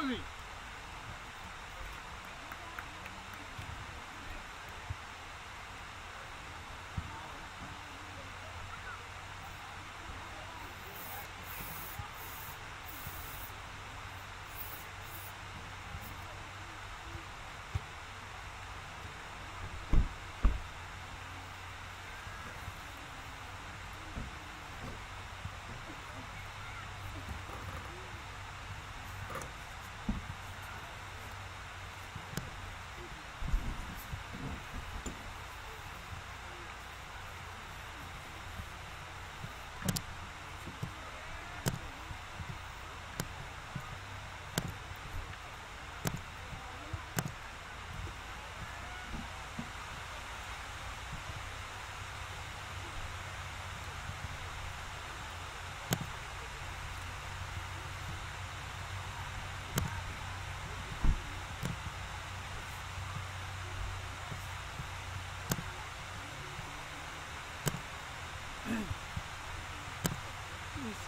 Moving.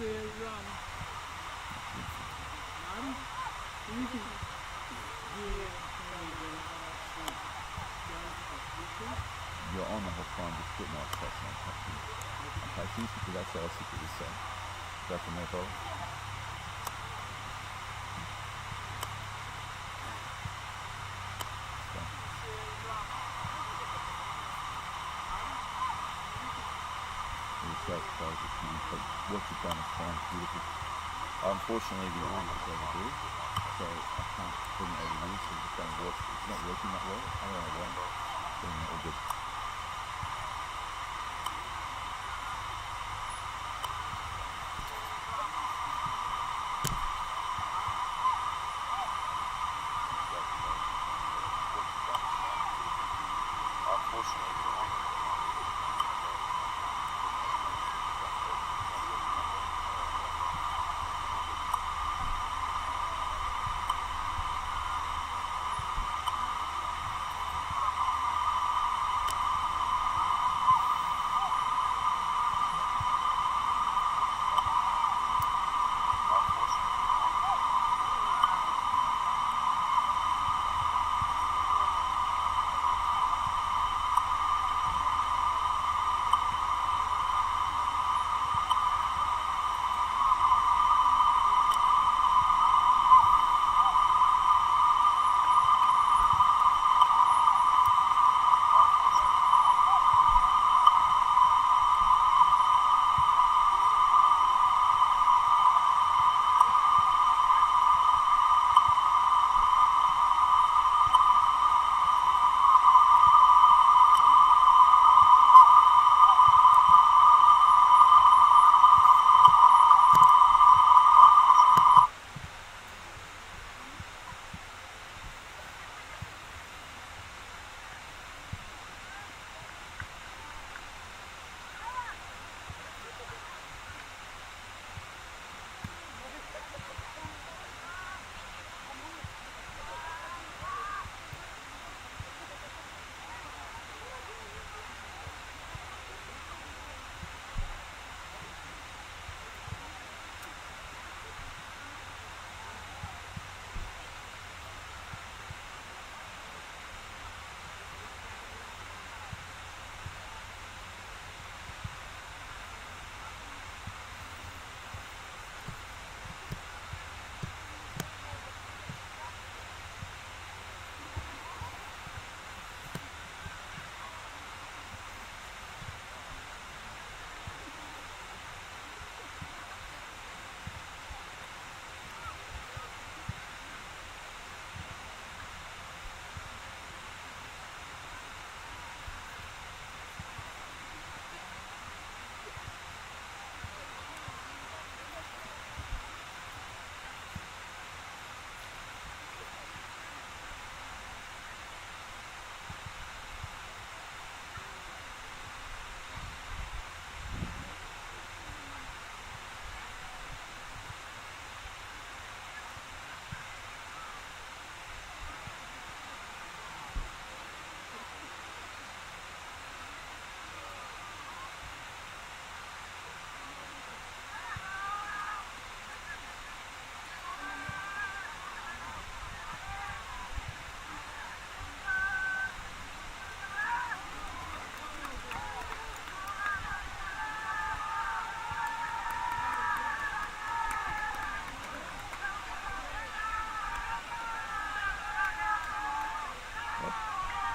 Run. You're on the whole time to split my shots and I'm okay, so you should do that, so I'll stick to this side. Go from there, Bob. What you've done is fine, beautiful. Unfortunately, the arm is overdue, so I can't bring it over you, so I'm just going to watch. It's not working that well. I don't know why. All good.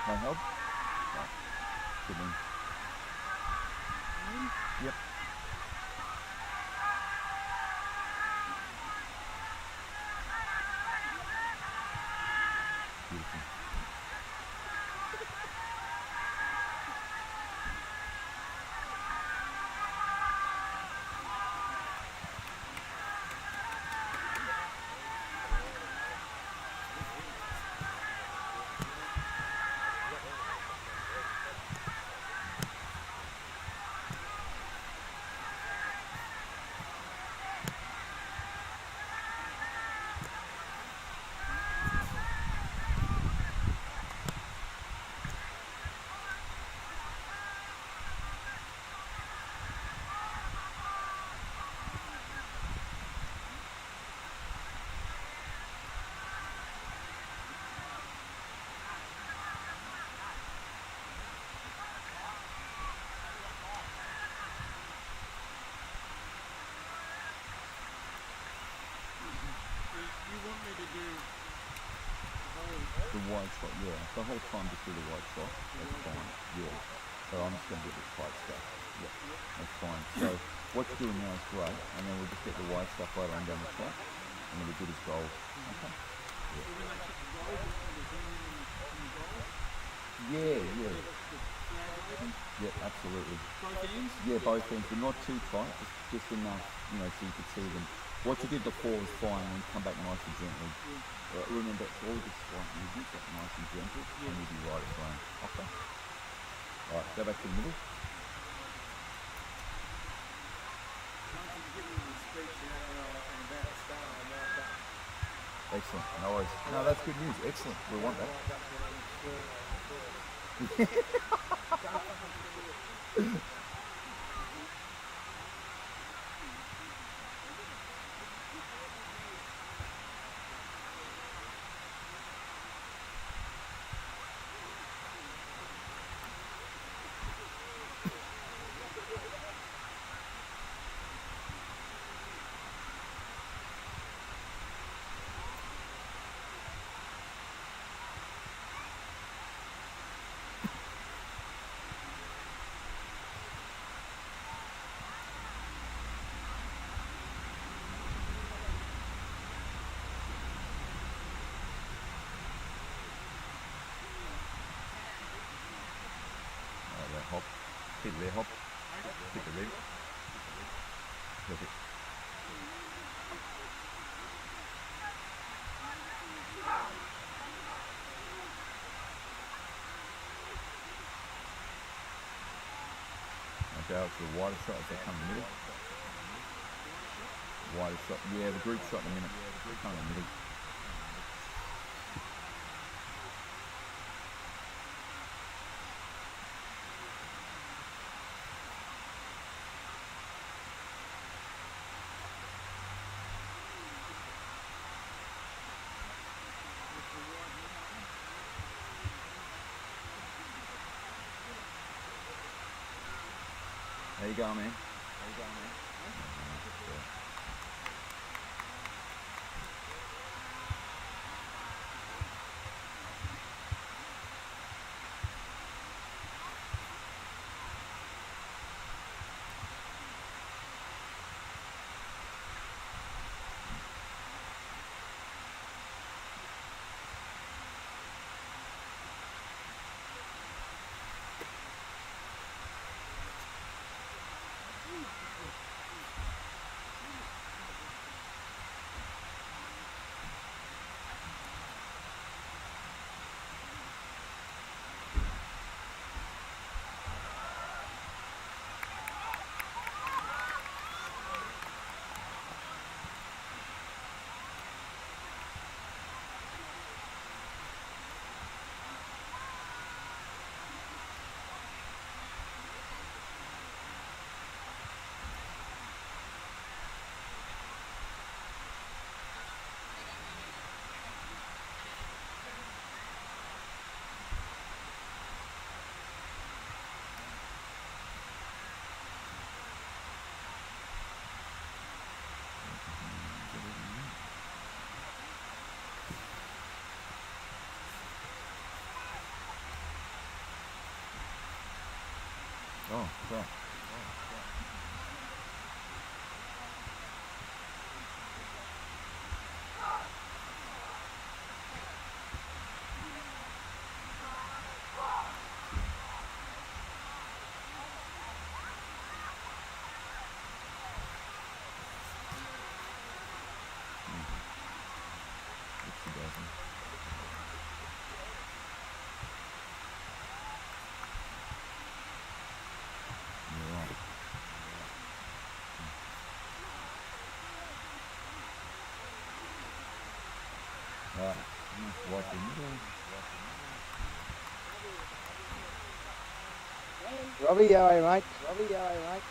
No help? Right. Good one. Yep. Beautiful. You want me to do The wide shot, yeah. The whole time just do the wide shot. That's fine. Yeah. So I'm just going to do the tight stuff. Yep. That's fine. So what you're doing now is great, and then we'll just get the wide stuff later on down the track, and then we'll do this goal. Okay. Yeah, yeah. Yeah, absolutely. both ends? Yeah, both ends, but not too tight, just enough, so you could see them. What you did before was fine, and come back nice and gently. Remember, it's all just slight movements, like nice and gentle, and you'll be right at home. Okay. Alright, go back to the middle. Excellent, no worries. No, that's good news. Excellent, we want that. Hop, keep it there, hop, keep it there. Perfect. Now go up to the wider shot as they come in the middle. Wider shot, yeah, the group shot in a minute. Come in the middle. There you go, man. Oh, crap. Oopsie daisy. You're right. Right. Watch the middle. Robbie, how are you, mate? Robbie, how are you, mate?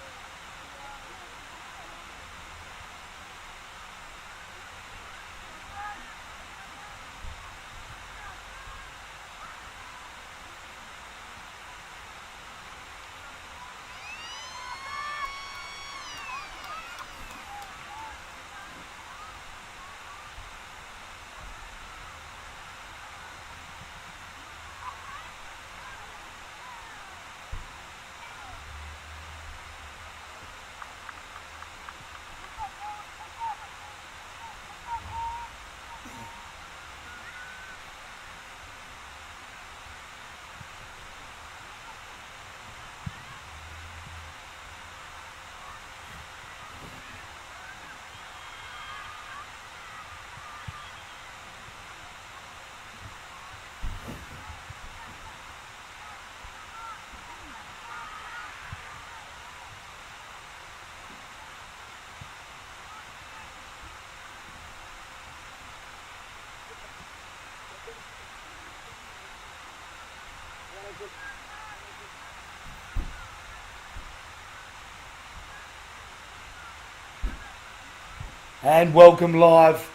And welcome live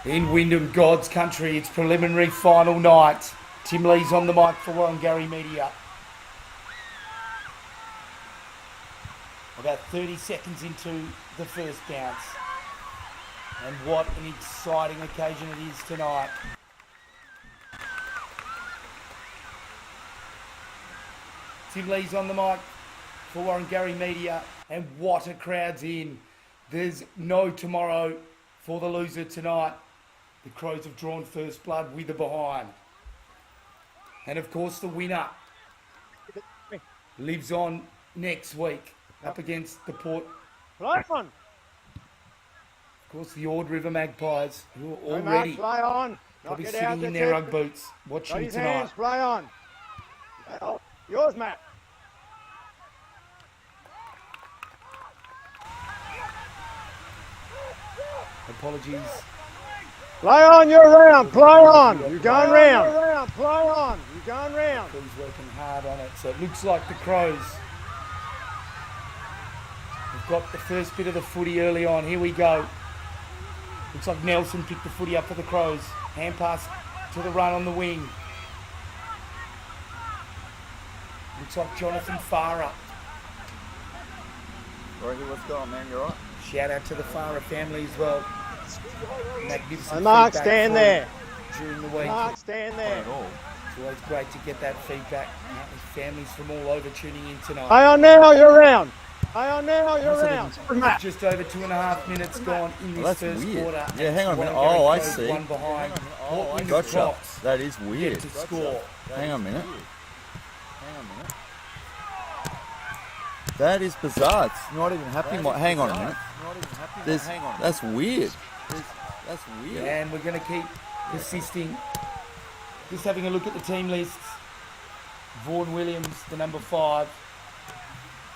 in Wyndham, God's country. It's preliminary final night. Tim Lee's on the mic for Warren Media. About 30 seconds into the first bounce. And what an exciting occasion it is tonight. Tim Lee's on the mic for Warren Media. And what a crowd's in. There's no tomorrow for the loser tonight. The Crows have drawn first blood with the behind. And of course the winner lives on next week up against the Port. Play on. Of course the Ord River Magpies, who are Hey, already mate, play on. probably Knock it out, sitting in that's their it. rug boots Got watching his tonight. hands, play on. Yours, Matt. Apologies. Play on, you're round, play on. You're going round. Play on, you're going round. Crew's working hard on it, so it looks like the Crows have got the first bit of the footy early on. Here we go. Looks like Nelson picked the footy up for the Crows. Hand pass to the run on the wing. Looks like Jonathan Farah. Rory, what's going on, man? You alright? Shout out to the Farah family as well. Magnificent Hey, Mark, feedback stand for there. during the week. Mark, stand there. Not at all. It's always great to get that feedback. Families from all over tuning in tonight. Play on now, you're round. Play on now, you're round. Just over 2.5 minutes gone in this Well, that's first weird. quarter. Yeah, hang on a minute. Warren Oh, I Crows see. One behind. Oh, I Wyndham gotcha. Crocs That is weird. to score. Hang on a minute. That is bizarre. It's not even happening. Hang on a minute. That's weird. That's weird. And we're going to keep persisting. Just having a look at the team lists. Vaughan Williams, the number 5.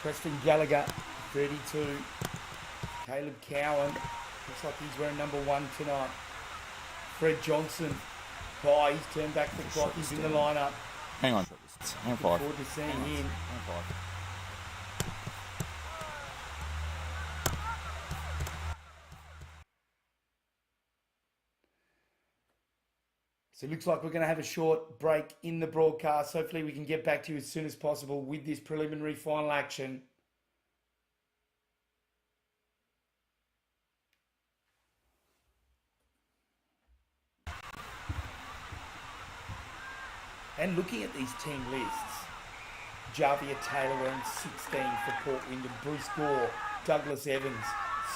Preston Gallagher, 32. Caleb Cowan, looks like he's wearing number 1 tonight. Fred Johnson, he's turned back the clock. He's in the lineup. Hang on. Hang 5. Forward to seeing him. Hang 5. So it looks like we're going to have a short break in the broadcast. Hopefully we can get back to you as soon as possible with this preliminary final action. And looking at these team lists, Javier Taylor wearing 16 for Port Wyndham. Bruce Gore, Douglas Evans,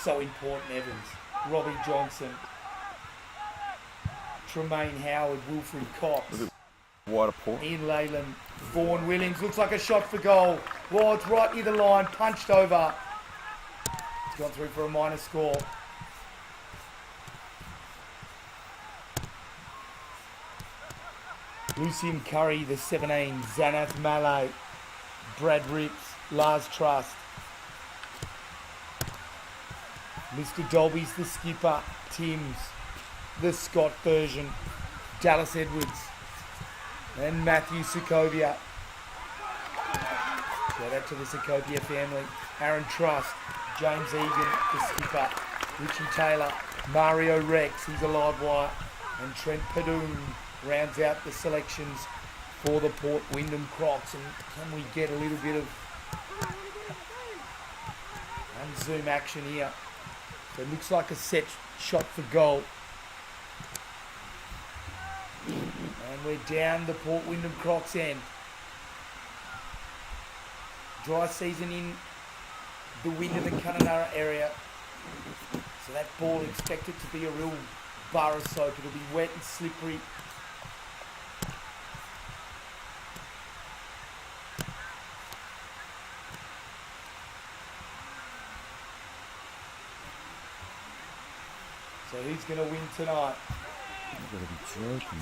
so important Evans. Robbie Johnson, Tremaine Howard, Wilfred Cox. Wider port. Ian Leyland, Vaughan Williams, looks like a shot for goal. Well, it's right near the line, punched over. It's gone through for a minor score. Lucian Curry, the 17, Zanath Malay, Brad Rips, Lars Trust. Mr. Dolby's the skipper, Tim's the Scott version, Dallas Edwards, and Matthew Sokovia. Shout out to the Sokovia family. Aaron Trust, James Egan, the skipper, Richie Taylor, Mario Rex, he's a live wire, and Trent Padoon rounds out the selections for the Port Wyndham Crocs. And can we get a little bit of zoom action here? So it looks like a set shot for goal. And we're down the Port Wyndham Crocs end. Dry season in the Wyndham and Kununurra area. So that ball expected to be a real bar of soap. It'll be wet and slippery. So who's going to win tonight? You've got to be joking.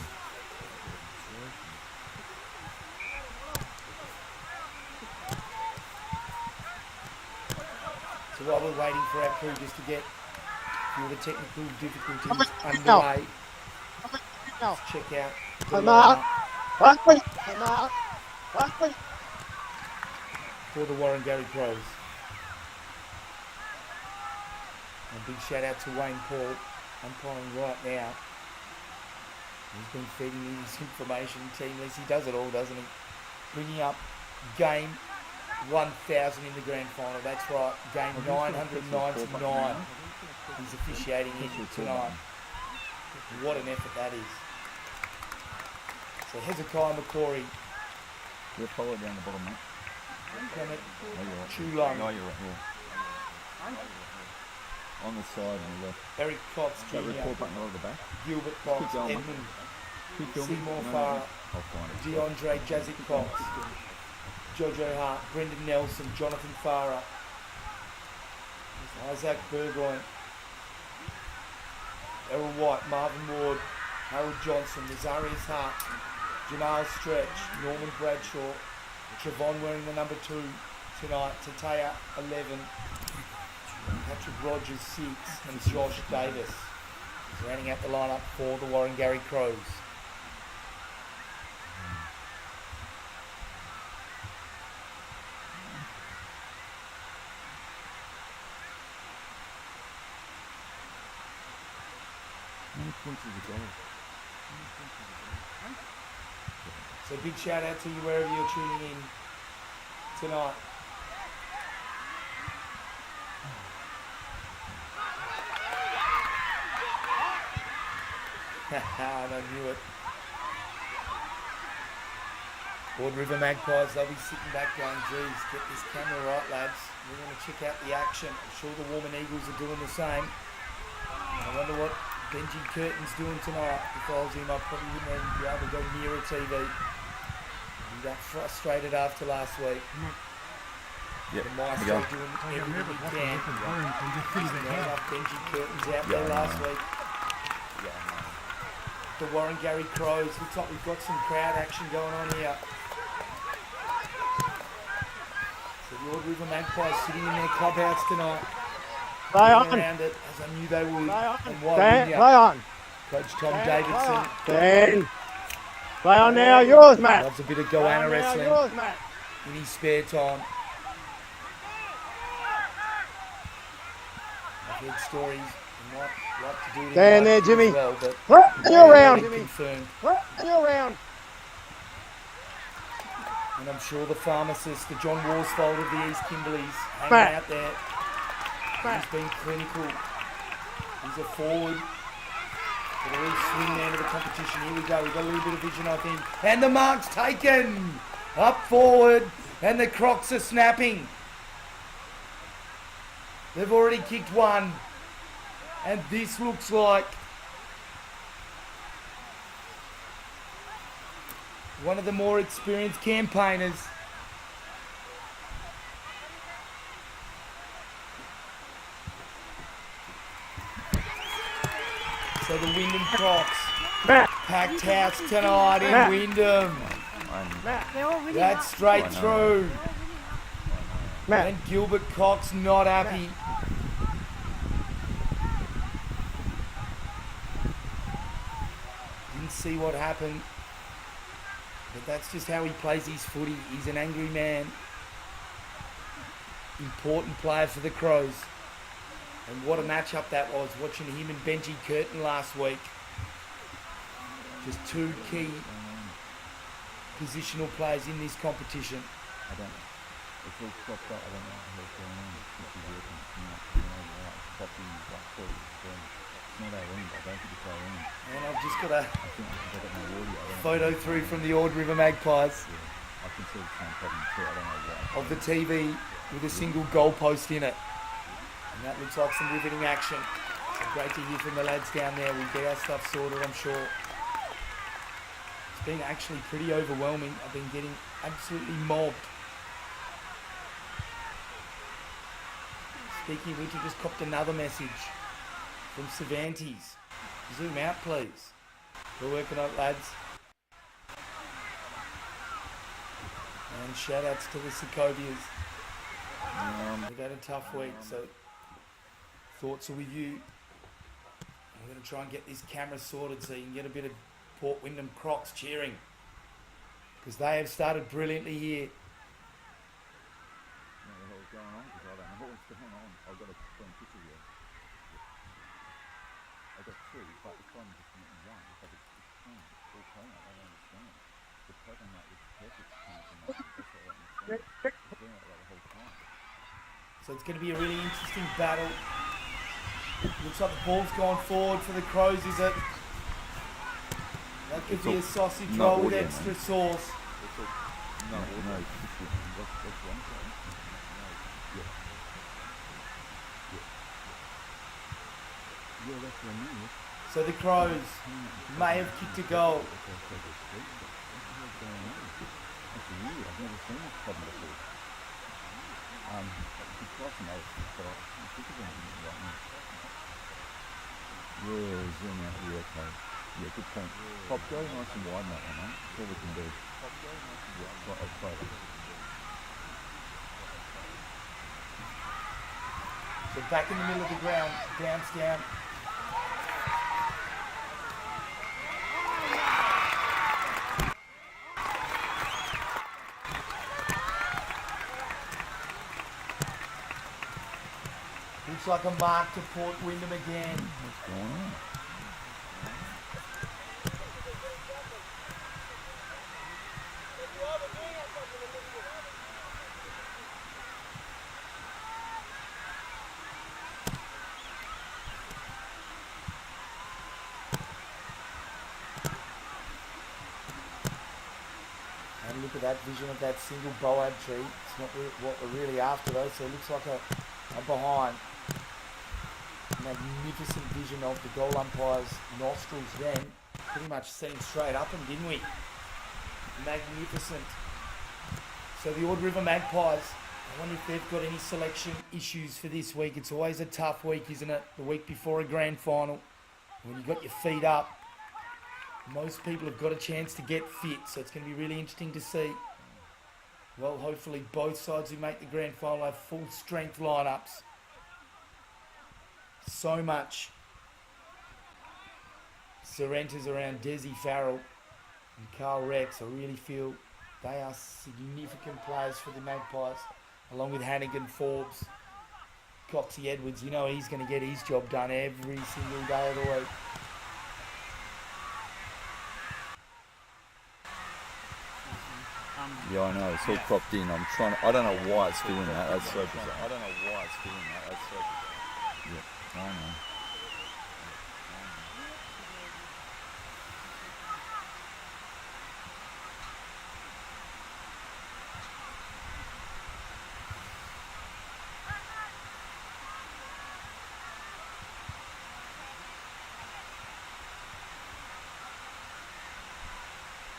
So while we're waiting for our crew just to get a few of the technical difficulties underway, let's check out the lineup for the Warrengary Crows. A big shout out to Wayne Paul, umpiring right now. He's been feeding me this information, team list. He does it all, doesn't he? Bringing up game 1,000 in the grand final. That's right, game 999. He's officiating it tonight. What an effort that is. So Hezekiah McCory. You'll follow it down the bottom, mate. Clement No, Chulung. you're right. Yeah. On the side on the left. Eric Cox That Jr. record button right at the back. Gilbert Cox. Keep going, mate. Edmund Keep going. Seymour No, Farah. I'll find it. DeAndre Jazik Cox. Jojo Hart. Brendan Nelson. Jonathan Farah. Isaac Burgoyne. Errol White. Marvin Ward. Harold Johnson. Nazarius Hart. Jamal Stretch. Norman Bradshaw. Trevon wearing the number 2 tonight. Tataya 11. Patrick Rogers 6. And Josh Davis. Rounding out the lineup for the Warrengary Crows. How many points is it going? So big shout out to you wherever you're tuning in tonight. I knew it. Broad River Magpies, they'll be sitting back going, geez, get this camera right, lads. We want to check out the action. I'm sure the Warman Eagles are doing the same. I wonder what Benji Curtin's doing tonight. If I was him, I probably wouldn't even be able to go near a TV. He got frustrated after last week. Yep. The Maestro doing everything he can. Not enough Benji Curtin's out there last week. The Warrengary Crows. Looks like we've got some crowd action going on here. So the Broad River Magpies sitting in their clubhouse tonight. Play on. Around it, as I knew they would. Play on. And why Play wouldn't you? on. Coach Tom Davidson Dan. Play on now. Yours, Matt. loves a bit of Play goanna on now. wrestling Yours, Matt. in his spare time. I've heard stories. He might like to do it in Stand there, life Jimmy. as well, but You're round. already confirmed. You're round. And I'm sure the pharmacist, the John Worsfold of the East Kimberleys, hanging Matt. out there. He's been clinical. He's a forward. Got a real swing man of the competition. Here we go. We've got a little bit of vision, I think. And the mark's taken. Up forward. And the Crocs are snapping. They've already kicked one. And this looks like one of the more experienced campaigners. So the Wyndham Crocs, packed house tonight in Wyndham. That's straight through. And Gilbert Cox not happy. Didn't see what happened. But that's just how he plays his footy. He's an angry man. Important player for the Crows. And what a matchup that was, watching him and Benji Curtin last week. Just two key positional players in this competition. I don't know. It's all cropped up. I don't know what's going on. It's not our end. I don't think it's our end. And I've just got a I think I got my audio. photo through from the Ord River Magpies Yeah, I can see the same problem too. I don't know why. of the TV with a single goalpost in it. And that looks like some riveting action. Great to hear from the lads down there. We'll get our stuff sorted, I'm sure. It's been actually pretty overwhelming. I've been getting absolutely mobbed. Speaking of which, I just copped another message from Cervantes. Zoom out, please. We're working on it, lads. And shout outs to the Socovias. They've had a tough week, so thoughts are with you. I'm going to try and get this camera sorted so you can get a bit of Port Wyndham Crocs cheering. Because they have started brilliantly here. What the hell's going on? Because I don't know what's going on. I've got a phone picture here. I've got two, but it's one just in one. But it's clean. It's all clean. I don't understand. The program that was perfect. That's what I understand. It's been like that the whole time. So it's going to be a really interesting battle. Looks like the ball's gone forward for the Crows, is it? That could be a sausage roll with extra sauce. No, that's one thing. Yeah, that's what I mean. So the Crows may have kicked a goal. That's weird. I've never seen this problem before. It's quite amazing, but I think of anything right now. Yeah, zoom out. Yeah, okay. Yeah, good point. Pop, go nice and wide on that one, mate. That's all we can do. Right, I'll play it. So back in the middle of the ground, bounce down. Looks like a mark to Port Wyndham again. What's going on? And look at that vision of that single boab tree. It's not what we're really after though, so it looks like a behind. Magnificent vision of the goal umpire's nostrils then. Pretty much seen straight up them, didn't we? Magnificent. So the Ord River Magpies, I wonder if they've got any selection issues for this week. It's always a tough week, isn't it? The week before a grand final. When you've got your feet up, most people have got a chance to get fit, so it's going to be really interesting to see. Well, hopefully both sides who make the grand final have full strength lineups. So much Sorrentas around Desi Farrell and Carl Rex. I really feel they are significant players for the Magpies, along with Hannigan, Forbes, Coxie Edwards. You know he's going to get his job done every single day of the week. Yeah, I know. It's all cropped in. I'm trying to, I don't know why it's doing that. That's so bizarre. I don't know why it's doing that. That's so bizarre. Yeah, I know.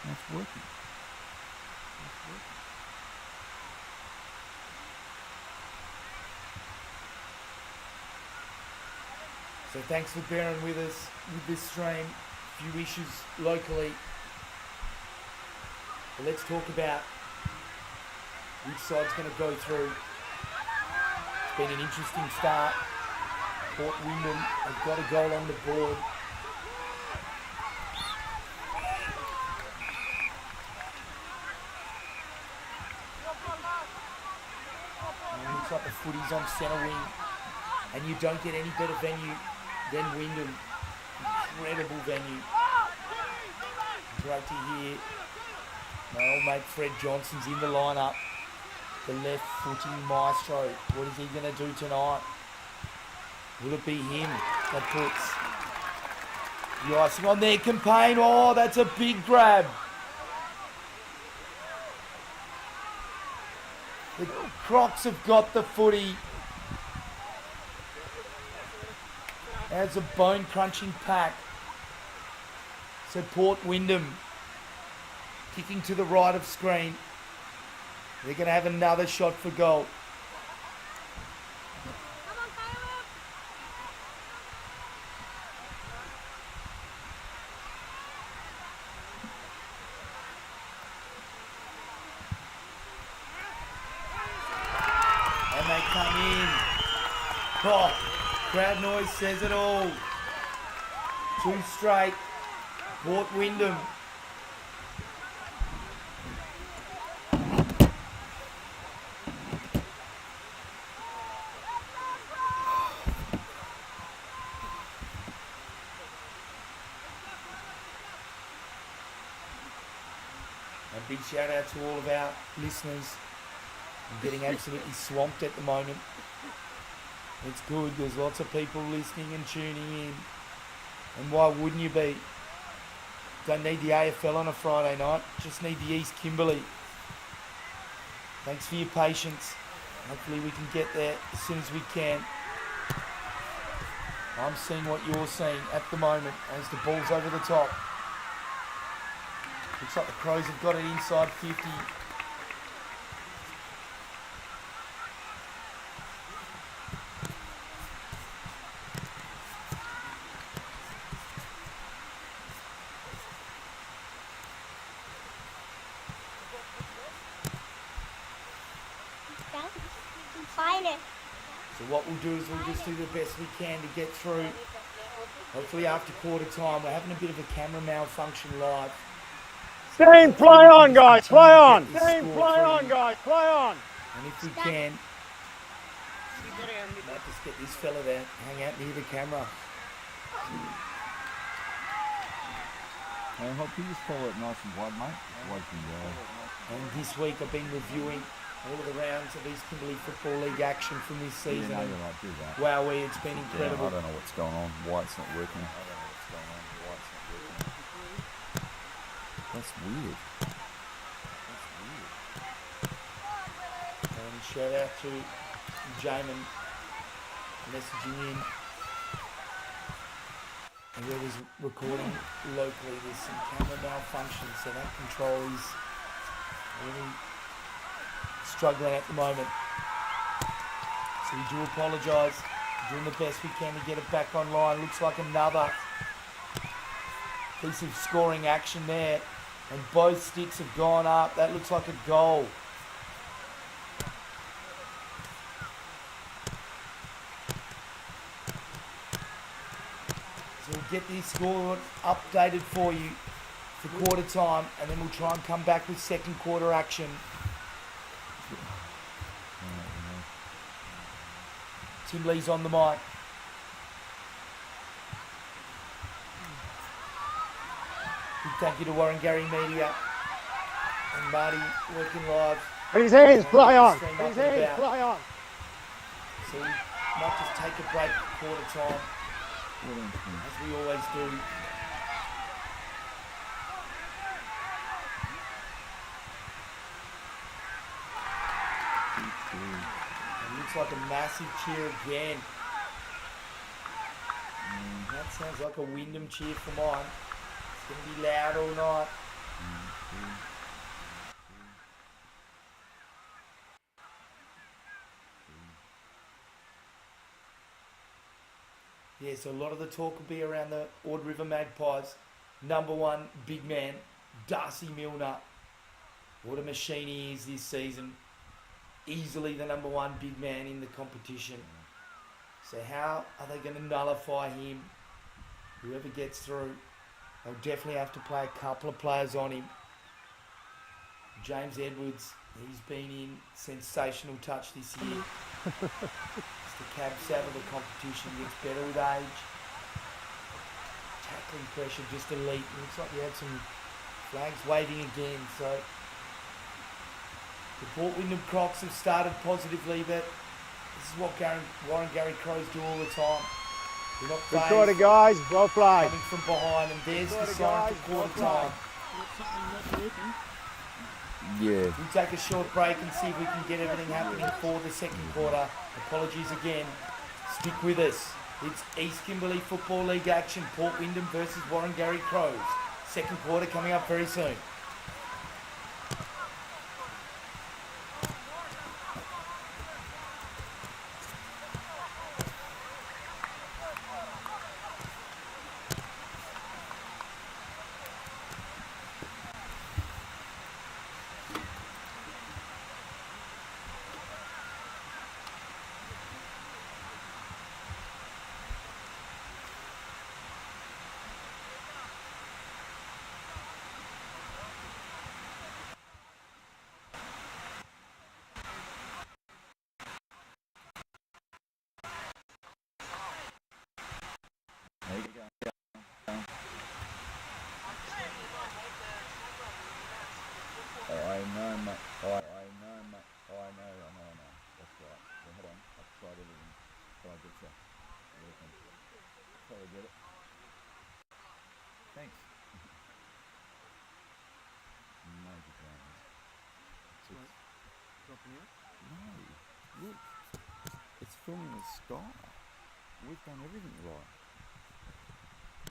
That's working. That's working. So thanks for bearing with us with this stream. A few issues locally. But let's talk about which side's going to go through. It's been an interesting start. Port Wyndham have got a goal on the board. And it looks like the footy's on centre wing. And you don't get any better venue than Wyndham. Incredible venue. Great to hear. My old mate Fred Johnson's in the lineup. The left footing maestro. What is he going to do tonight? Will it be him that puts the icing on their campaign? Oh, that's a big grab. The Crocs have got the footy. As a bone-crunching pack. So Port Wyndham kicking to the right of screen. They're going to have another shot for goal. And they come in. Oh, crowd noise says it all. 2 straight. Port Wyndham. A big shout out to all of our listeners. I'm getting absolutely swamped at the moment. It's good. There's lots of people listening and tuning in. And why wouldn't you be? Don't need the AFL on a Friday night. Just need the East Kimberley. Thanks for your patience. Hopefully we can get there as soon as we can. I'm seeing what you're seeing at the moment as the ball's over the top. Looks like the Crows have got it inside 50. So what we'll do is we'll just do the best we can to get through. Hopefully after quarter time, we're having a bit of a camera malfunction live. Team, play on, guys, play on. Team, play on, guys, play on. And if we can, might just get this fella there, hang out near the camera. I hope you just follow it nice and wide, mate. Wide can go. And this week I've been reviewing all of the rounds of East Kimberley Football League action from this season. Yeah, no, you're right, do that. Wow, it's been incredible. Yeah, I don't know what's going on, why it's not working. That's weird. And shout out to Jamin messaging in. And whoever's recording locally, there's some camera malfunction, so that control is really struggling at the moment. So we do apologise. Doing the best we can to get it back online. Looks like another piece of scoring action there. And both sticks have gone up. That looks like a goal. So we'll get the score updated for you for quarter time, and then we'll try and come back with second quarter action. Tim Lee's on the mic. Big thank you to Warren Gary Media and Marty working live. Put his hands, play on. Put his hands, play on. So we might just take a break at quarter time, as we always do. It looks like a massive cheer again. That sounds like a Wyndham cheer for mine. It's going to be loud all night. Yeah, so a lot of the talk will be around the Ord River Magpies. Number one, big man, Darcy Milner. What a machine he is this season. Easily the number one big man in the competition. So how are they going to nullify him? Whoever gets through, they'll definitely have to play a couple of players on him. James Edwards, he's been in sensational touch this year. It's the cab sav of the competition, gets better with age. Tackling pressure, just elite. It looks like we had some flags waving again. So the Port Wyndham Crocs have started positively, but this is what Warren Gary Crows do all the time. They're not Good phased, quarter, guys. Well played. coming from behind, and there's the sign for quarter time. What's something not working? Yeah. We'll take a short break and see if we can get everything happening for the second quarter. Apologies again. Stick with us. It's East Kimberley Football League action. Port Wyndham versus Warren Gary Crows. Second quarter coming up very soon. There you go. I know, mate. I know, mate. I know. That's right. So hold on. I've tried everything. Try to get you. Try to get it. Thanks. Major dramas. Wait, dropping out? No. Look. It's filming the sky. We've done everything right.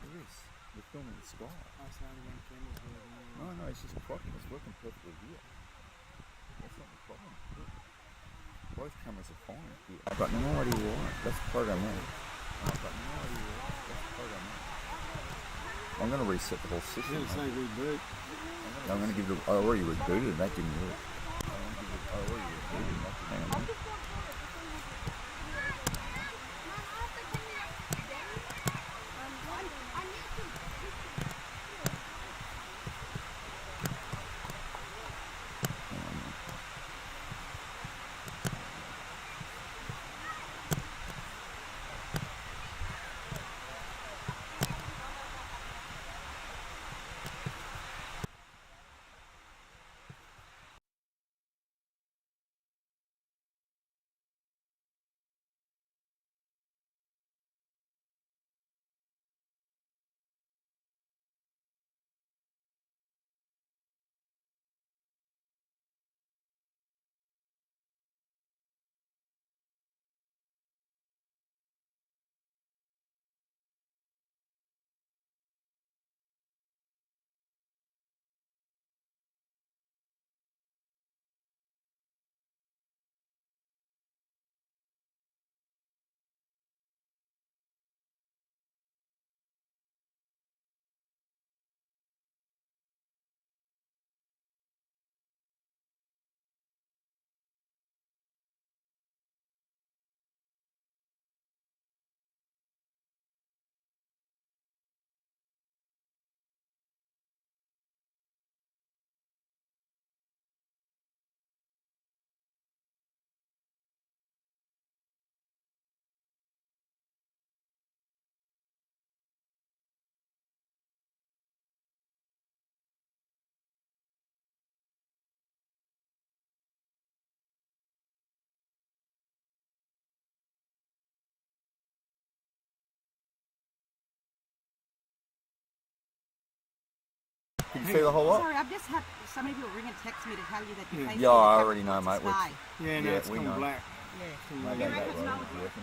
Yes. We're filming the sky. I was only one camera's working. No, it's just crocking. It's working perfectly here. That's not the problem. Look. Both cameras are fine here. I've got no idea why. That's program there. I've got no idea why. That's program there. I'm going to reset the whole system. You're going to say reboot. I'm going to give it. I already rebooted and that didn't work. I already rebooted and that didn't. Hang on. Did you see the whole lot? Sorry, I've just had so many people ring and text me to tell you that your face Yeah, I already know, mate. Sky. Yeah, no, Yeah, it's we gone know. black. Yeah. Maybe that road, do you reckon?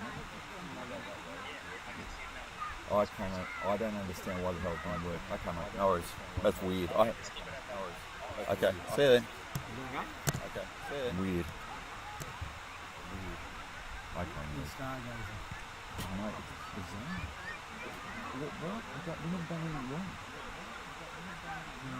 I don't understand why the hell it can't work. Okay, mate, no worries. That's weird. Okay, see you then. Going up? Okay, see you then. Weird. I can't The stargazer. Mate, it's bizarre. What? We're not done anything wrong. No.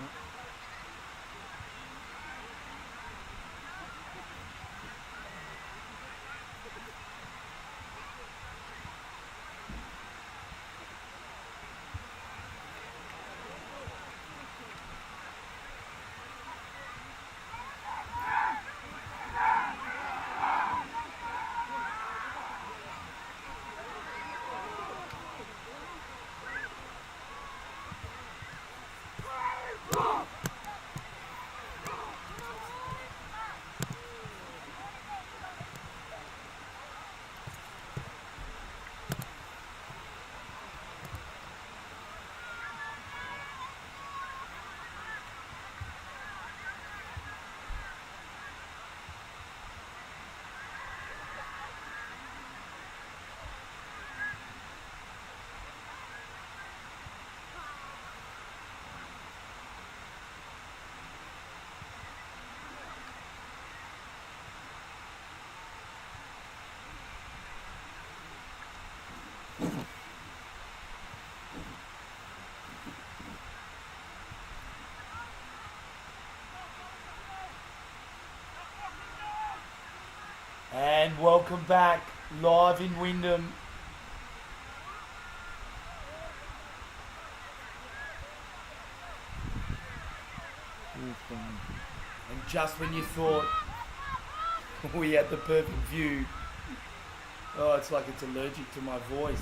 And welcome back, live in Wyndham. And just when you thought we had the perfect view, oh, it's like it's allergic to my voice.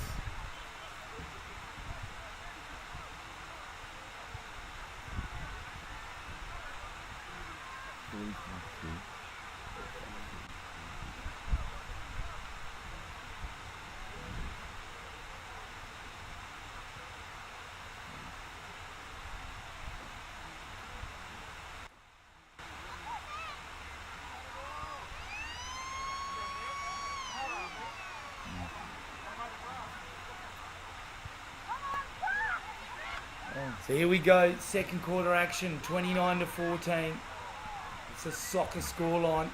So here we go, second quarter action, 29-14. It's a soccer scoreline.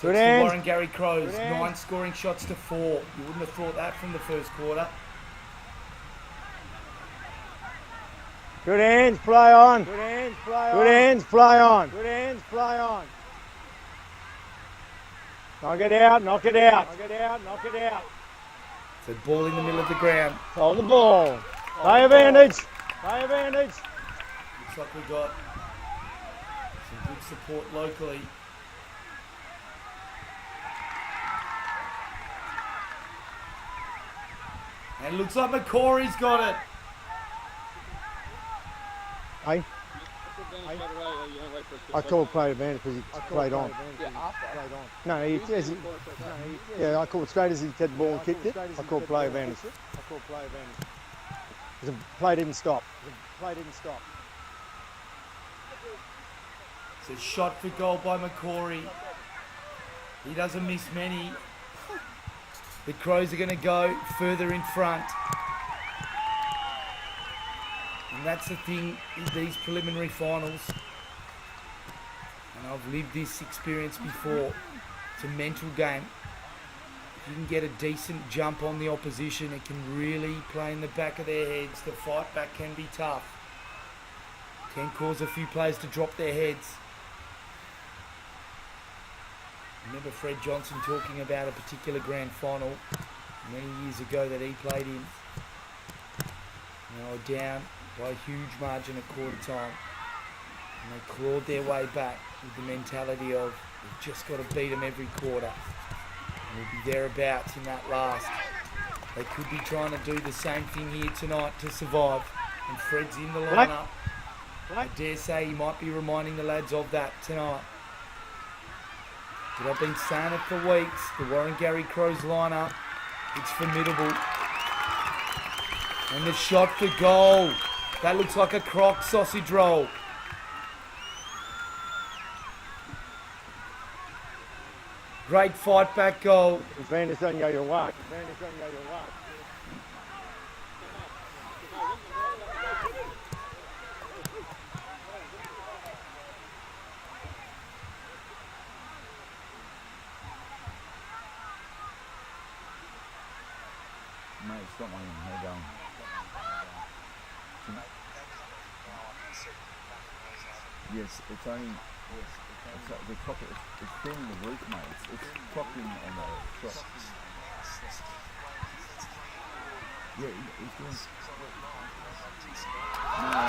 Good It's the hands. Warren Gary Crows, Good hands. 9 scoring shots to 4. You wouldn't have thought that from the first quarter. Good hands, play on. Good hands, play on. Good hands, play on. Good hands, play on. Knock it out, knock it out. Knock it out, knock it out. So ball in the middle of the ground. Hold the ball. Play advantage. Play advantage. Looks like we got some good support locally. And looks like McCory's got it. Hey, I called play advantage because he played on. No, he, as he, yeah, I called straight as he had the ball and kicked it. I called play advantage. The play didn't stop. It's a shot for goal by McCory. He doesn't miss many. The Crows are going to go further in front. And that's the thing in these preliminary finals. And I've lived this experience before. It's a mental game. If you can get a decent jump on the opposition, it can really play in the back of their heads. The fight back can be tough. Can cause a few players to drop their heads. I remember Fred Johnson talking about a particular grand final many years ago that he played in. They were down by a huge margin at quarter time. And they clawed their way back with the mentality of, we've just got to beat them every quarter. And we'll be thereabouts in that last. They could be trying to do the same thing here tonight to survive. And Fred's in the lineup. I dare say he might be reminding the lads of that tonight. But I've been saying it for weeks, the Warren Gary Crows lineup, it's formidable. And the shot for goal, that looks like a Crocs sausage roll. Great fight back goal. Advantage doesn't go your way. it's not one they're going. Yes, it's only. The top. It's filling the roof, mate. It's propped in on the shop. Yeah, he's doing. No,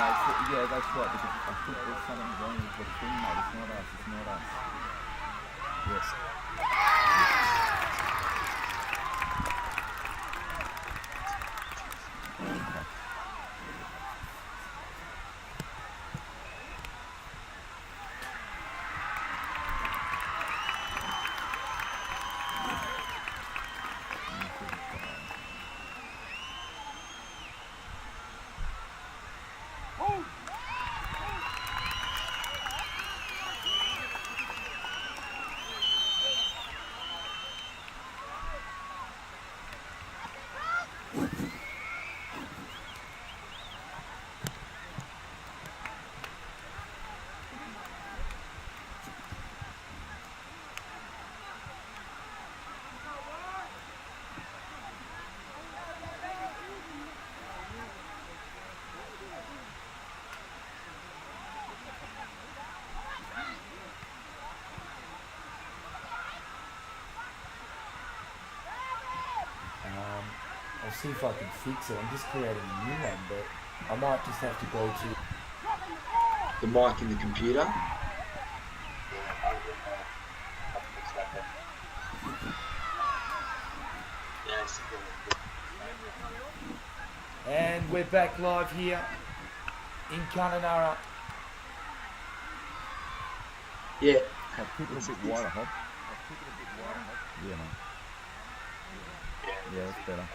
yeah, that's right. Because I think there's something wrong with the thing, mate. It's not us. It's not us. Yes. I'll see if I can fix it. I'm just creating a new one, but I might just have to go to the mic in the computer. And we're back live here in Kununurra. Yeah. I'll keep it a bit wider, Hob. Yeah, mate. Yeah, that's better.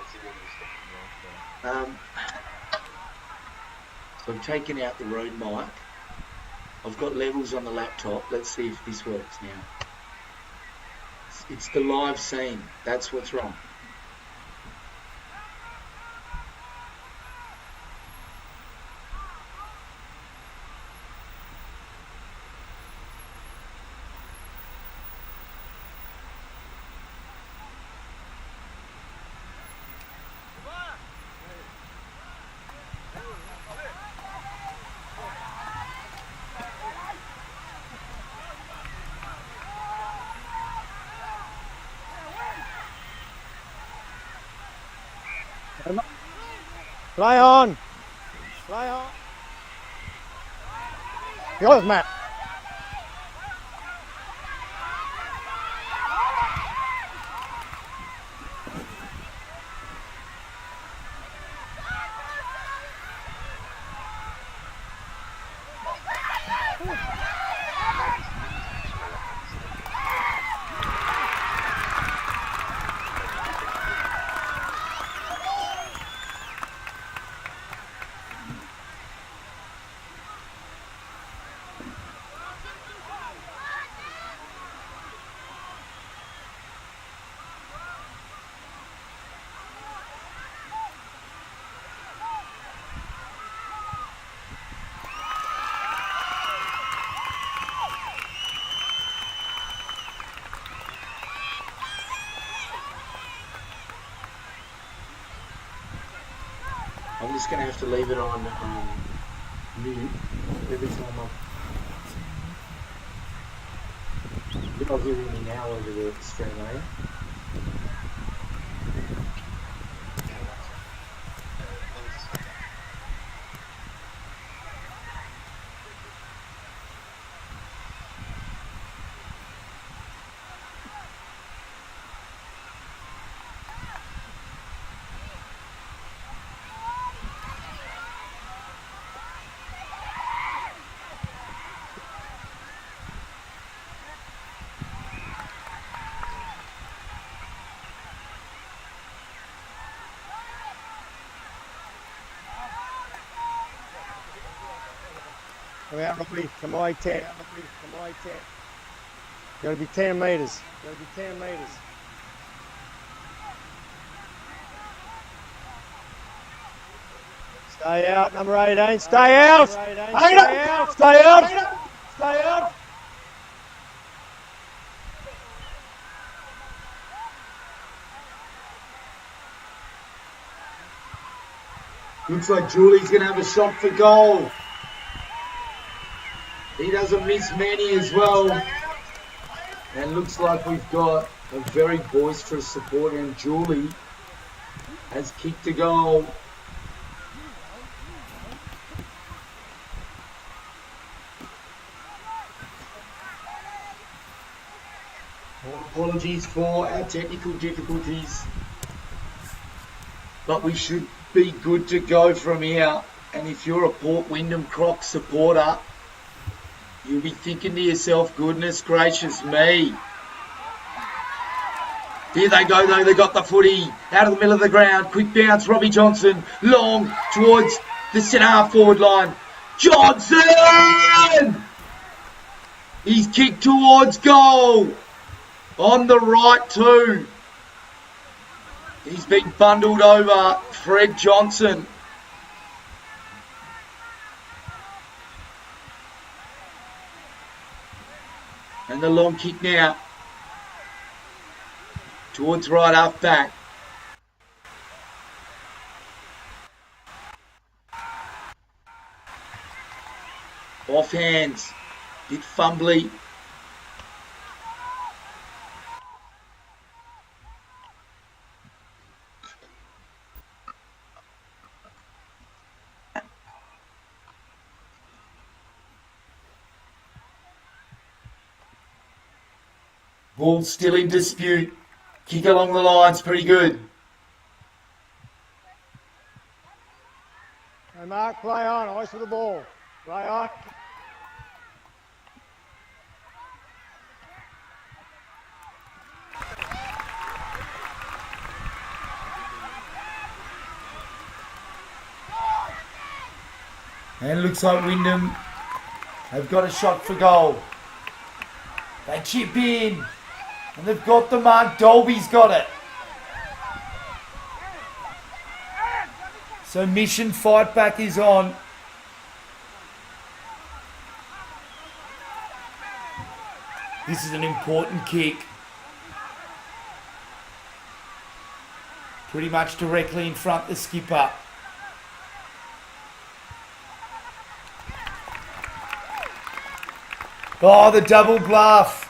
So I've taken out the Rode mic. I've got levels on the laptop. Let's see if this works now. It's the live scene. That's what's wrong. Play on. Play on. Yours, Matt. I'm just going to have to leave it on mute every time You're not hearing me now over the stream, are you? Come out, Robbie. Come away 10. Got to be 10 metres. Stay out, number 18. Stay out. Stay out. Looks like Julie's going to have a shot for goal. He doesn't miss many as well. And looks like we've got a very boisterous supporter, and Julie has kicked a goal. Apologies for our technical difficulties, but we should be good to go from here. And if you're a Port Wyndham Crocs supporter, you'll be thinking to yourself, goodness gracious me. Here they go though, they got the footy out of the middle of the ground. Quick bounce, Robbie Johnson, long towards the centre half forward line. Johnson! He's kicked towards goal. On the right too. He's been bundled over, Fred Johnson. And the long kick now. Towards right half back. Off hands. Bit fumbly. Ball still in dispute. Kick along the lines, pretty good. Hey, Mark, play on. Ice with the ball. Play on. And it looks like Wyndham have got a shot for goal. They chip in. And they've got the mark. Dolby's got it. So mission fight back is on. This is an important kick. Pretty much directly in front the skipper. Oh, the double bluff.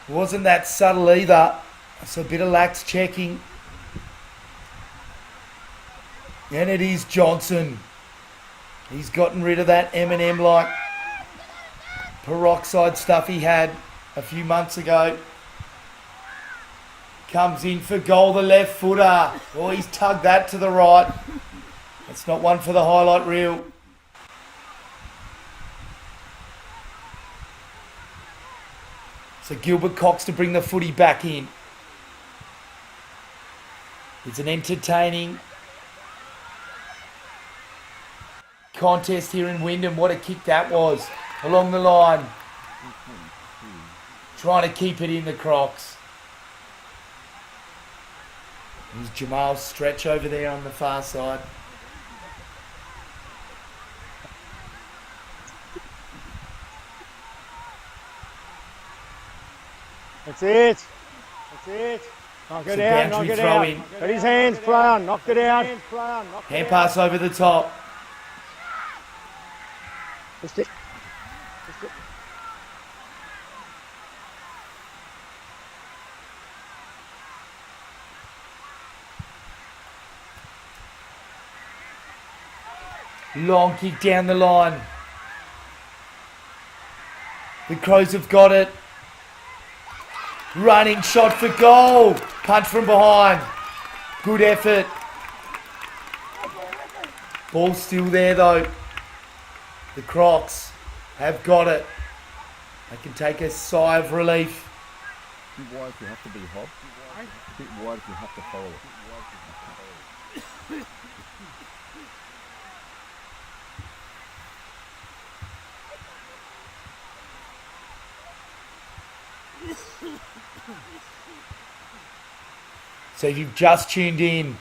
Wasn't that subtle either. It's a bit of lax checking. And it is Johnson. He's gotten rid of that M&M-like peroxide stuff he had a few months ago. Comes in for goal, the left footer. Oh, he's tugged that to the right. That's not one for the highlight reel. So Gilbert Cox to bring the footy back in. It's an entertaining contest here in Wyndham. What a kick that was. Along the line. Trying to keep it in the Crocs. There's Jamal's stretch over there on the far side. That's it. That's it. Knock it out, knock it out. Got his hands, play on, knocked it out. Hand pass over the top. Just it. Long kick down the line. The Crows have got it. Running shot for goal. Punch from behind. Good effort. Ball still there though. The Crocs have got it. They can take a sigh of relief. A bit wide if you have to be Hob. A bit wide if you have to follow it. So you've just tuned in.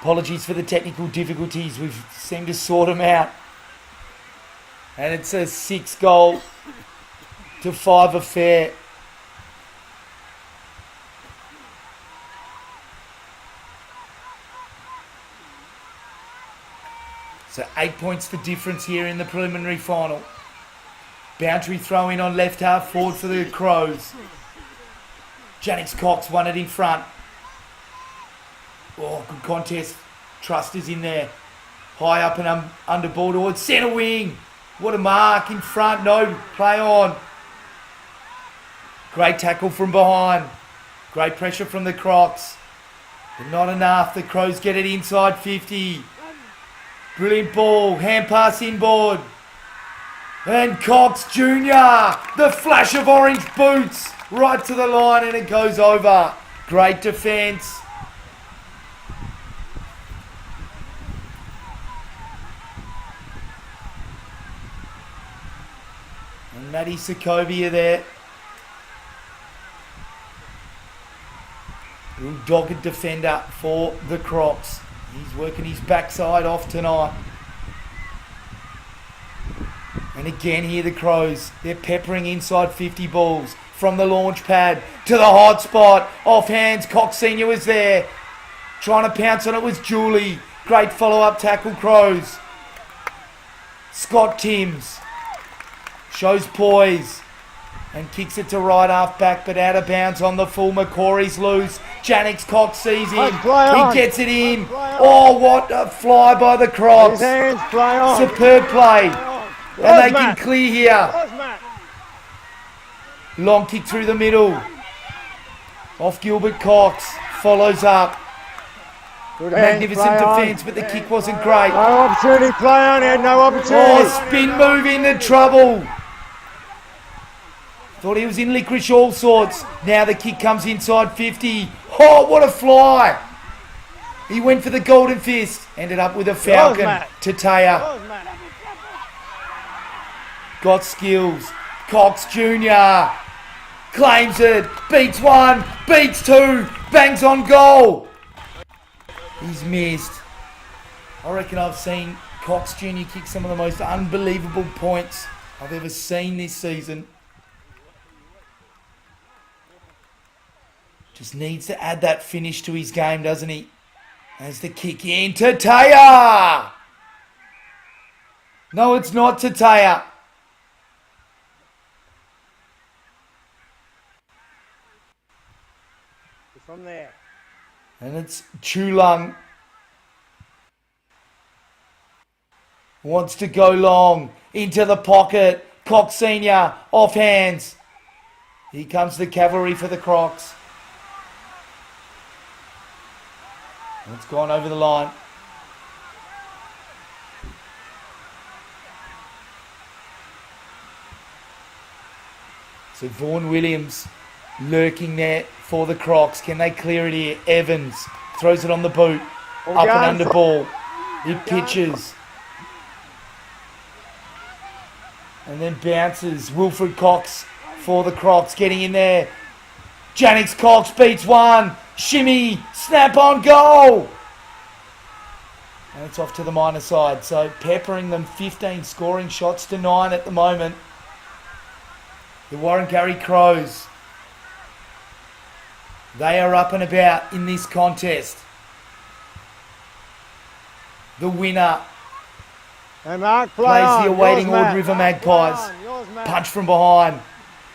Apologies for the technical difficulties. We've seemed to sort them out. And it's a 6-5 affair. So 8 points the difference here in the preliminary final. Boundary throw in on left half forward for the Crows. Janice Cox won it in front. Oh, good contest. Trust is in there. High up and under ball towards centre wing. What a mark in front. No, play on. Great tackle from behind. Great pressure from the Crocs. But not enough. The Crows get it inside 50. Brilliant ball. Hand pass inboard. And Cox Jr. The flash of orange boots. Right to the line and it goes over. Great defence. And Matty Sokovia there. Real dogged defender for the Crocs. He's working his backside off tonight. And again here the Crows. They're peppering inside 50 balls. From the launch pad to the hot spot. Off hands. Cox Senior was there. Trying to pounce on it was Julie. Great follow-up tackle, Crows. Scott Timms shows poise and kicks it to right half back, but out of bounds on the full. McCory's loose. Janix Cox sees him. He gets it in. Oh, what a fly by the Crocs. Superb play. And they can clear here. Long kick through the middle. Off Gilbert Cox. Follows up. Magnificent defence, but the kick wasn't great. No opportunity, play on, Ed, no opportunity. Oh, spin move into trouble. Thought he was in licorice all sorts. Now the kick comes inside 50. Oh, what a fly. He went for the golden fist. Ended up with a falcon. Tataya. Got skills. Cox Jr. Claims it. Beats one. Beats two. Bangs on goal. He's missed. I reckon I've seen Cox Jr. kick some of the most unbelievable points I've ever seen this season. Just needs to add that finish to his game, doesn't he? As the kick in. Tataya! No, it's not Tataya. From there. And it's Chulung. Wants to go long. Into the pocket. Cox Senior. Off hands. Here comes the cavalry for the Crocs. And it's gone over the line. So Vaughan Williams lurking there for the Crocs. Can they clear it here? Evans throws it on the boot. Up and under ball. It pitches. And then bounces. Wilfred Cox for the Crocs. Getting in there. Janix Cox beats one. Shimmy. Snap on goal. And it's off to the minor side. So peppering them 15 scoring shots to 9 at the moment. The Warrangurri Crows. They are up and about in this contest. The winner plays the awaiting Ord River Magpies. Punch from behind.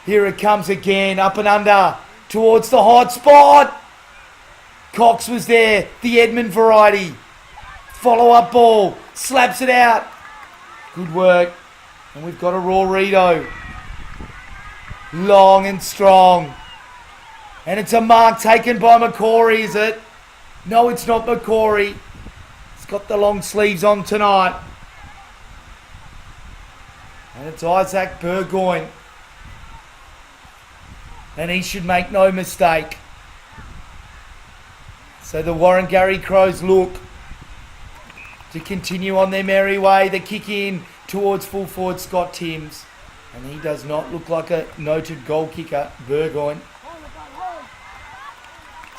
Here it comes again. Up and under. Towards the hot spot. Cox was there. The Edmund variety. Follow-up ball. Slaps it out. Good work. And we've got a raw Rito. Long and strong. And it's a mark taken by McCory, is it? No, it's not McCory. He's got the long sleeves on tonight. And it's Isaac Burgoyne. And he should make no mistake. So the Warrangurri Crows look to continue on their merry way. The kick in towards full forward Scott Timms. And he does not look like a noted goal kicker, Burgoyne.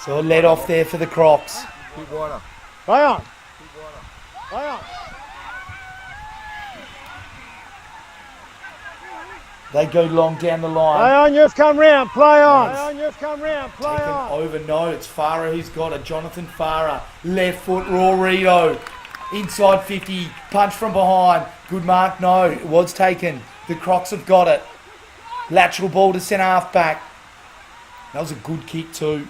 So a let off there for the Crocs. Keep wider. Play on. Keep wider. Play on. They go long down the line. Play on, you've come round. Play on. Play on, you've come round. Play Taken on. over. No, it's Farah who's got it. Jonathan Farah. Left foot, raw Rito. Inside 50. Punch from behind. Good mark. No, it was taken. The Crocs have got it. Lateral ball to centre half back. That was a good kick too.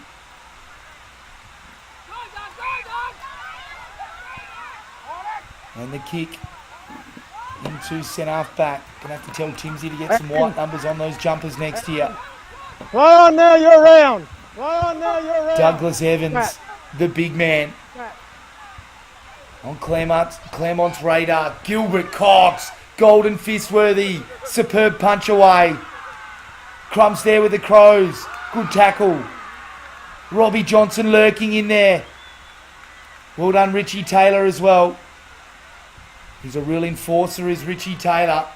And the kick into centre half back. Gonna have to tell Timsy to get some white numbers on those jumpers next year. Right on now, you're around. Right on now, you're around. Douglas Evans, the big man. On Claremont's radar. Gilbert Cox, golden fist worthy. Superb punch away. Crumbs there with the Crows. Good tackle. Robbie Johnson lurking in there. Well done, Richie Taylor as well. He's a real enforcer, is Richie Taylor.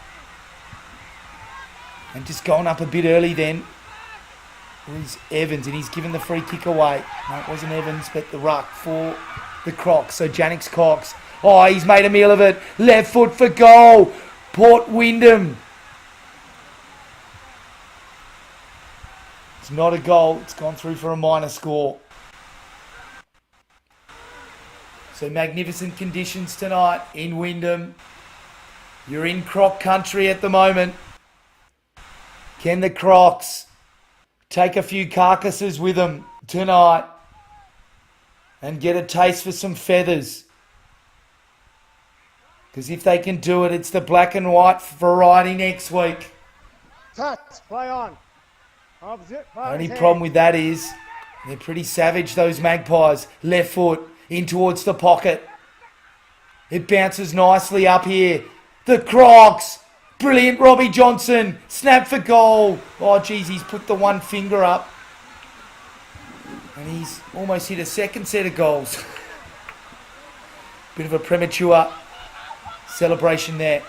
And just going up a bit early then. Here's Evans, and he's given the free kick away. No, it wasn't Evans, but the ruck for the Crocs. So Janix Cox. Oh, he's made a meal of it. Left foot for goal. Port Wyndham. It's not a goal. It's gone through for a minor score. So magnificent conditions tonight in Wyndham. You're in Croc country at the moment. Can the Crocs take a few carcasses with them tonight and get a taste for some feathers? Because if they can do it, it's the black and white variety next week. Touch, play on. Opposite, Only problem with that is they're pretty savage, those Magpies. Left foot in towards the pocket. It bounces nicely up here. The Crocs. Brilliant, Robbie Johnson. Snap for goal. Oh, geez, he's put the one finger up. And he's almost hit a second set of goals. Bit of a premature celebration there.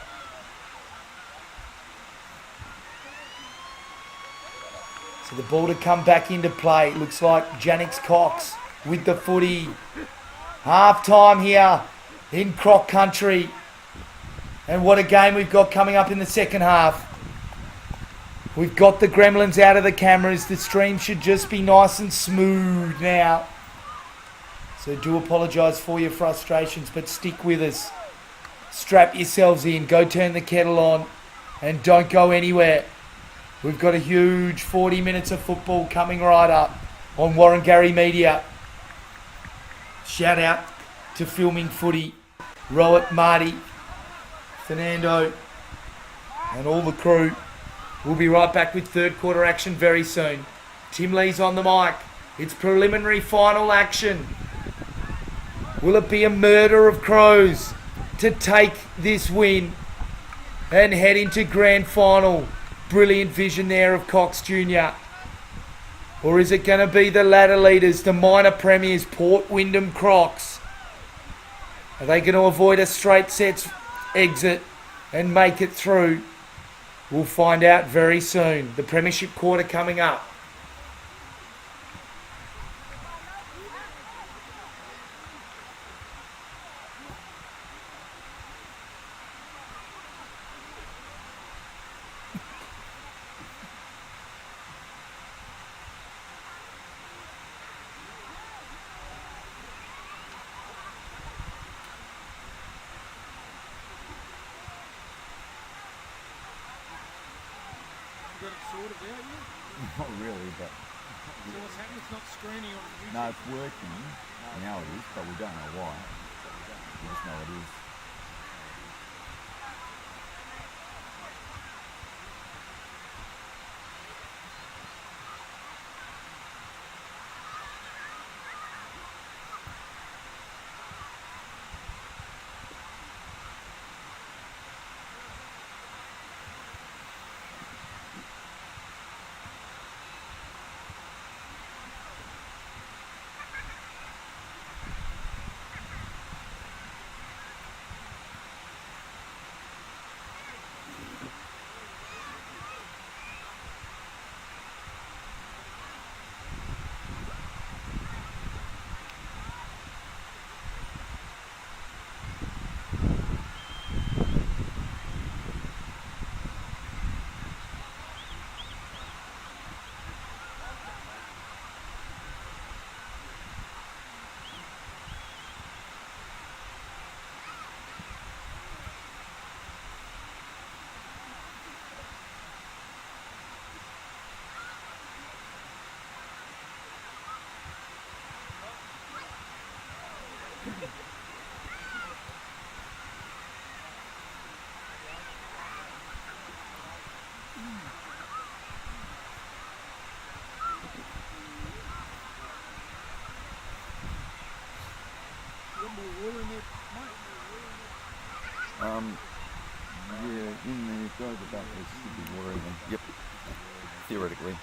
So the ball to come back into play. Looks like Janix Cox with the footy. Half time here in Croc country. And what a game we've got coming up in the second half. We've got the gremlins out of the cameras. The stream should just be nice and smooth now. So do apologise for your frustrations, but stick with us. Strap yourselves in. Go turn the kettle on. And don't go anywhere. We've got a huge 40 minutes of football coming right up on Warrangary Media. Shout out to Filming Footy, Rowett, Marty, Fernando, and all the crew. We'll be right back with third quarter action very soon. Tim Lee's on the mic. It's preliminary final action. Will it be a murder of Crows to take this win and head into grand final? Brilliant vision there of Cox Jr. Or is it going to be the ladder leaders, the minor premiers, Port Wyndham Crocs? Are they going to avoid a straight sets exit and make it through? We'll find out very soon. The Premiership quarter coming up. Not really, but So what's happening? It's not screening on YouTube. no, it's working. Now it is, but we don't know why. We just know it is. Yeah, in the go the back there should be water in them. Yep. Theoretically.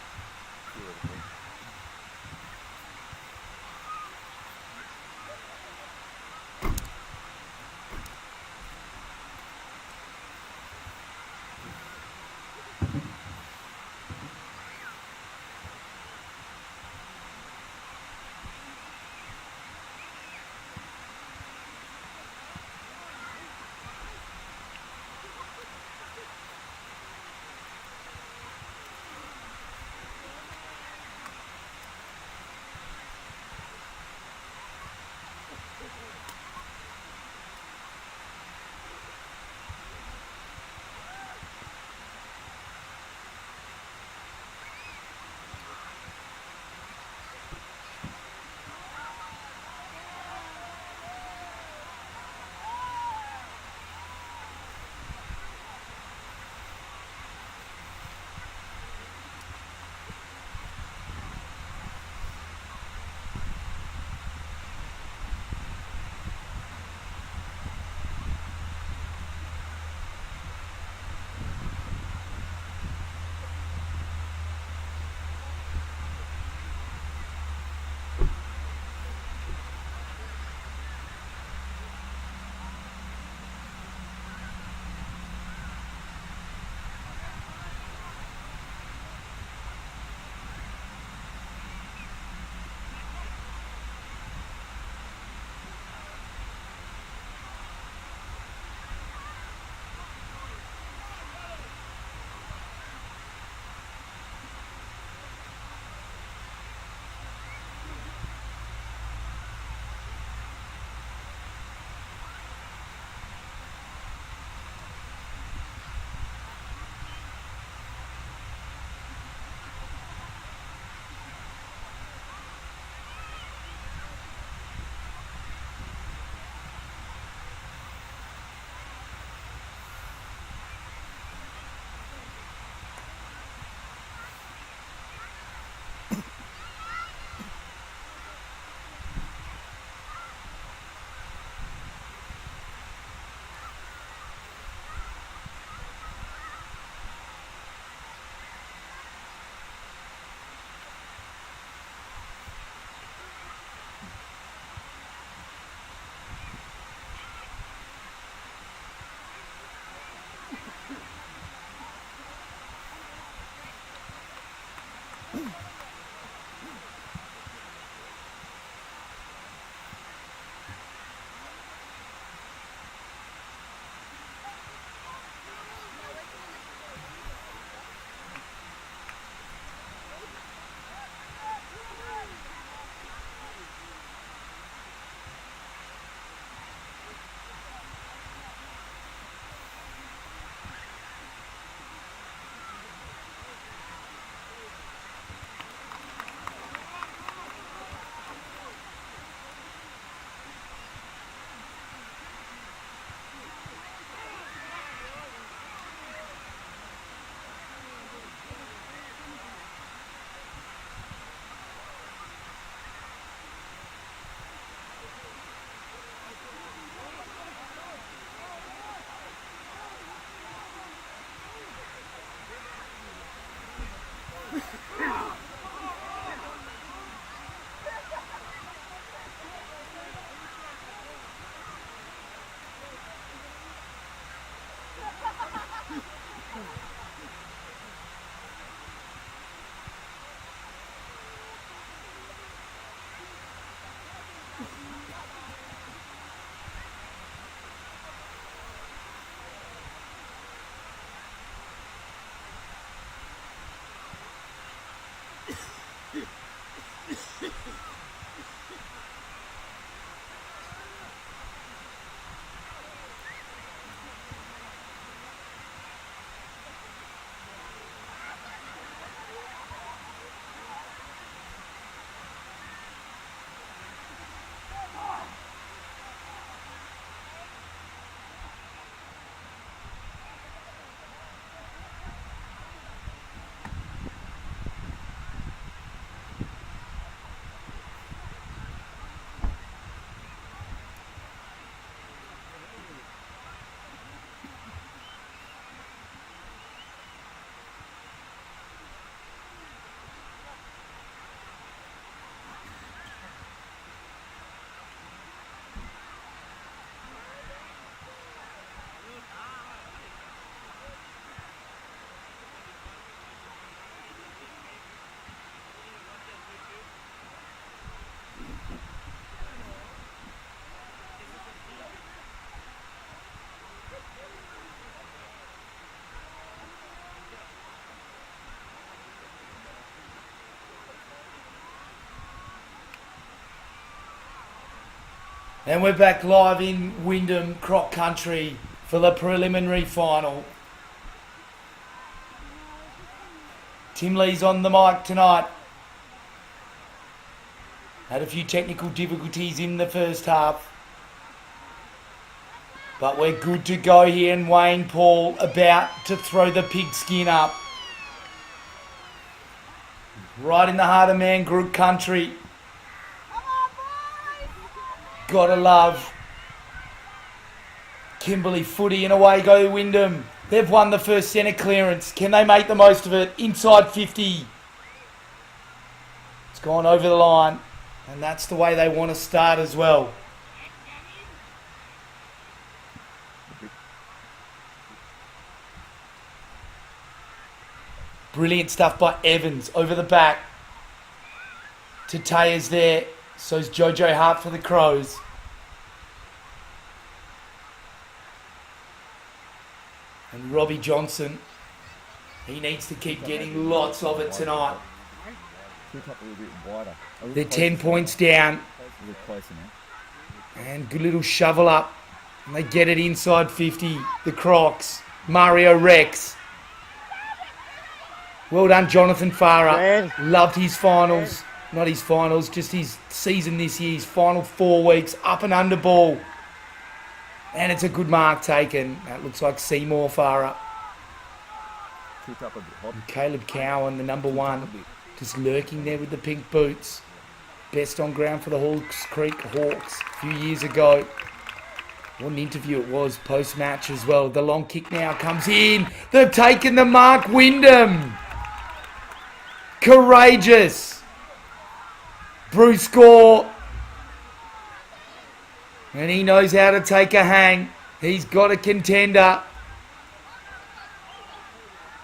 And we're back live in Wyndham, Croc Country for the preliminary final. Tim Lee's on the mic tonight. Had a few technical difficulties in the first half. But we're good to go here, and Wayne Paul about to throw the pigskin up. Right in the heart of Mangrook Country. Gotta love Kimberley footy, and away go Wyndham. They've won the first centre clearance. Can they make the most of it? Inside 50. It's gone over the line, and that's the way they want to start as well. Brilliant stuff by Evans over the back. Tatea's there. So's Jojo Hart for the Crows. And Robbie Johnson, he needs to keep getting lots of it tonight. They're 10 points down. And good little shovel up. And they get it inside 50. The Crocs. Mario Rex. Well done, Jonathan Farah. Loved his finals. Not his finals, just his season this year. His final 4 weeks, up and under ball. And it's a good mark taken. That looks like Seymour Farah. And Caleb Cowan, the number 1, just lurking there with the pink boots. Best on ground for the Hawkes Creek Hawks a few years ago. What an interview it was post-match as well. The long kick now comes in. They've taken the mark, Wyndham. Courageous. Bruce Gore. And he knows how to take a hang. He's got a contender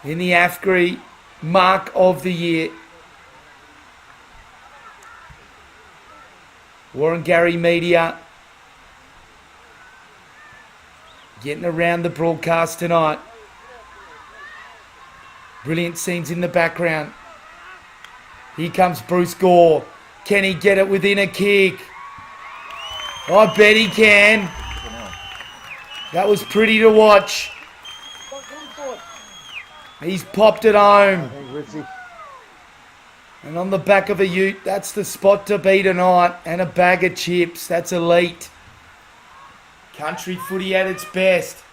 in the AFGRI Mark of the Year. Warren Gary Media getting around the broadcast tonight. Brilliant scenes in the background. Here comes Bruce Gore. Can he get it within a kick? I bet he can. That was pretty to watch. He's popped it home. And on the back of a ute, that's the spot to be tonight. And a bag of chips. That's elite. Country footy at its best.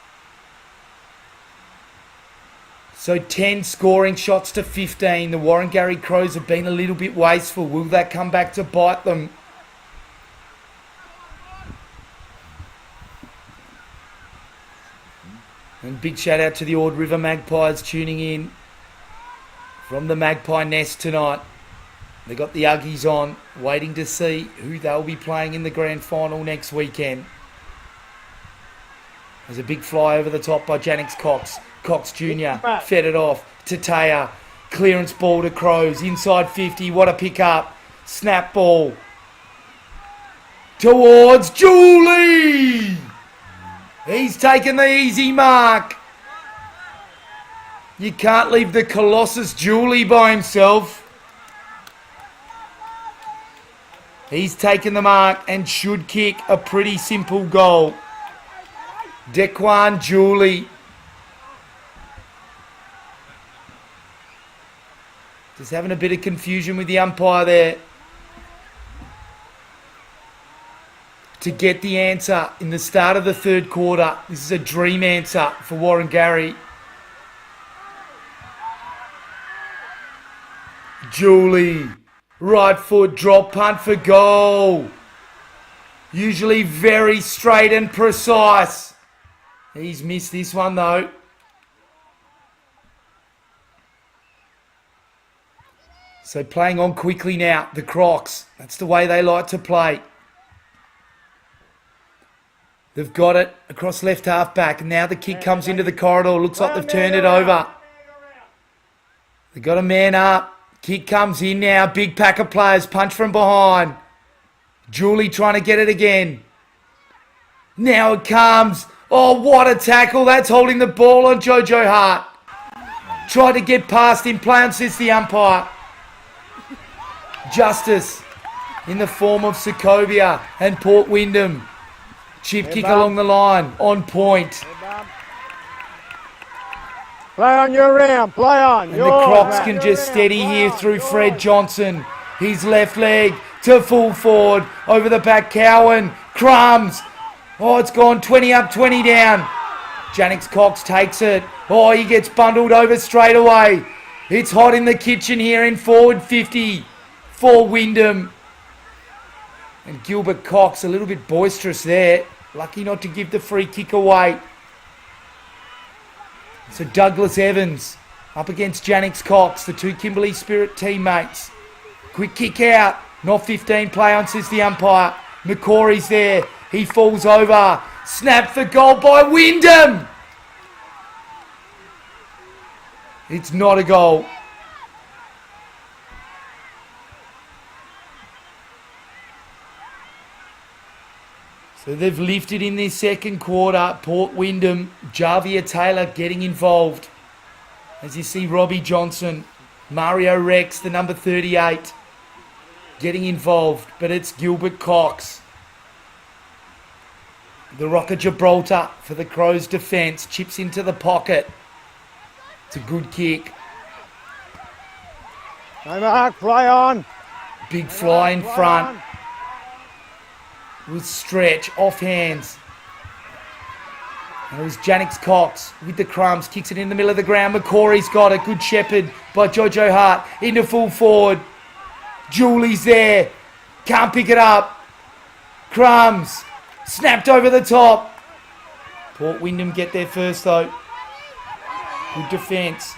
So 10 scoring shots to 15. The Warringah Crows have been a little bit wasteful. Will that come back to bite them? And big shout out to the Ord River Magpies tuning in from the Magpie Nest tonight. They got the Uggies on, waiting to see who they'll be playing in the grand final next weekend. There's a big fly over the top by Janix Cox. Cox Jr. fed it off. Tatea. Clearance ball to Crows. Inside 50. What a pick up. Snap ball. Towards Julie. He's taken the easy mark. You can't leave the Colossus Julie by himself. He's taken the mark and should kick a pretty simple goal. Dequan Julie. Just having a bit of confusion with the umpire there. To get the answer in the start of the third quarter. This is a dream answer for Warren Gary. Julie. Right foot drop punt for goal. Usually very straight and precise. He's missed this one though. So playing on quickly now, the Crocs. That's the way they like to play. They've got it across left half back. And now the kick comes into the corridor. Looks like they've turned it over. They've got a man up. Kick comes in now. Big pack of players. Punch from behind. Julie trying to get it again. Now it comes. Oh, what a tackle. That's holding the ball on Jojo Hart. Tried to get past him. Play on since the umpire. Justice in the form of Sokovia and Port Wyndham. Chip kick along the line. On point. Play on your round. Play on. And the Crocs can just steady here through Fred Johnson. His left leg to full forward. Over the back, Cowan. Crumbs. Oh, it's gone 20 up, 20 down. Janix Cox takes it. Oh, he gets bundled over straight away. It's hot in the kitchen here in forward 50 for Wyndham. And Gilbert Cox, a little bit boisterous there. Lucky not to give the free kick away. So Douglas Evans up against Janix Cox, the two Kimberley Spirit teammates. Quick kick out. Not 15 play on, says the umpire. McCory's there. He falls over. Snap for goal by Wyndham. It's not a goal. So they've lifted in this second quarter. Port Wyndham, Javier Taylor getting involved. As you see Robbie Johnson, Mario Rex, the number 38, getting involved. But it's Gilbert Cox. The Rock of Gibraltar for the Crows defence. Chips into the pocket. It's a good kick. Hey, Mark, play on. Big fly in front. With Stretch, off hands. And it was Janix Cox with the crumbs. Kicks it in the middle of the ground. McCory's got it. Good shepherd by Jojo Hart. Into full forward. Julie's there. Can't pick it up. Crumbs. Snapped over the top. Port Wyndham get there first though. Good defence.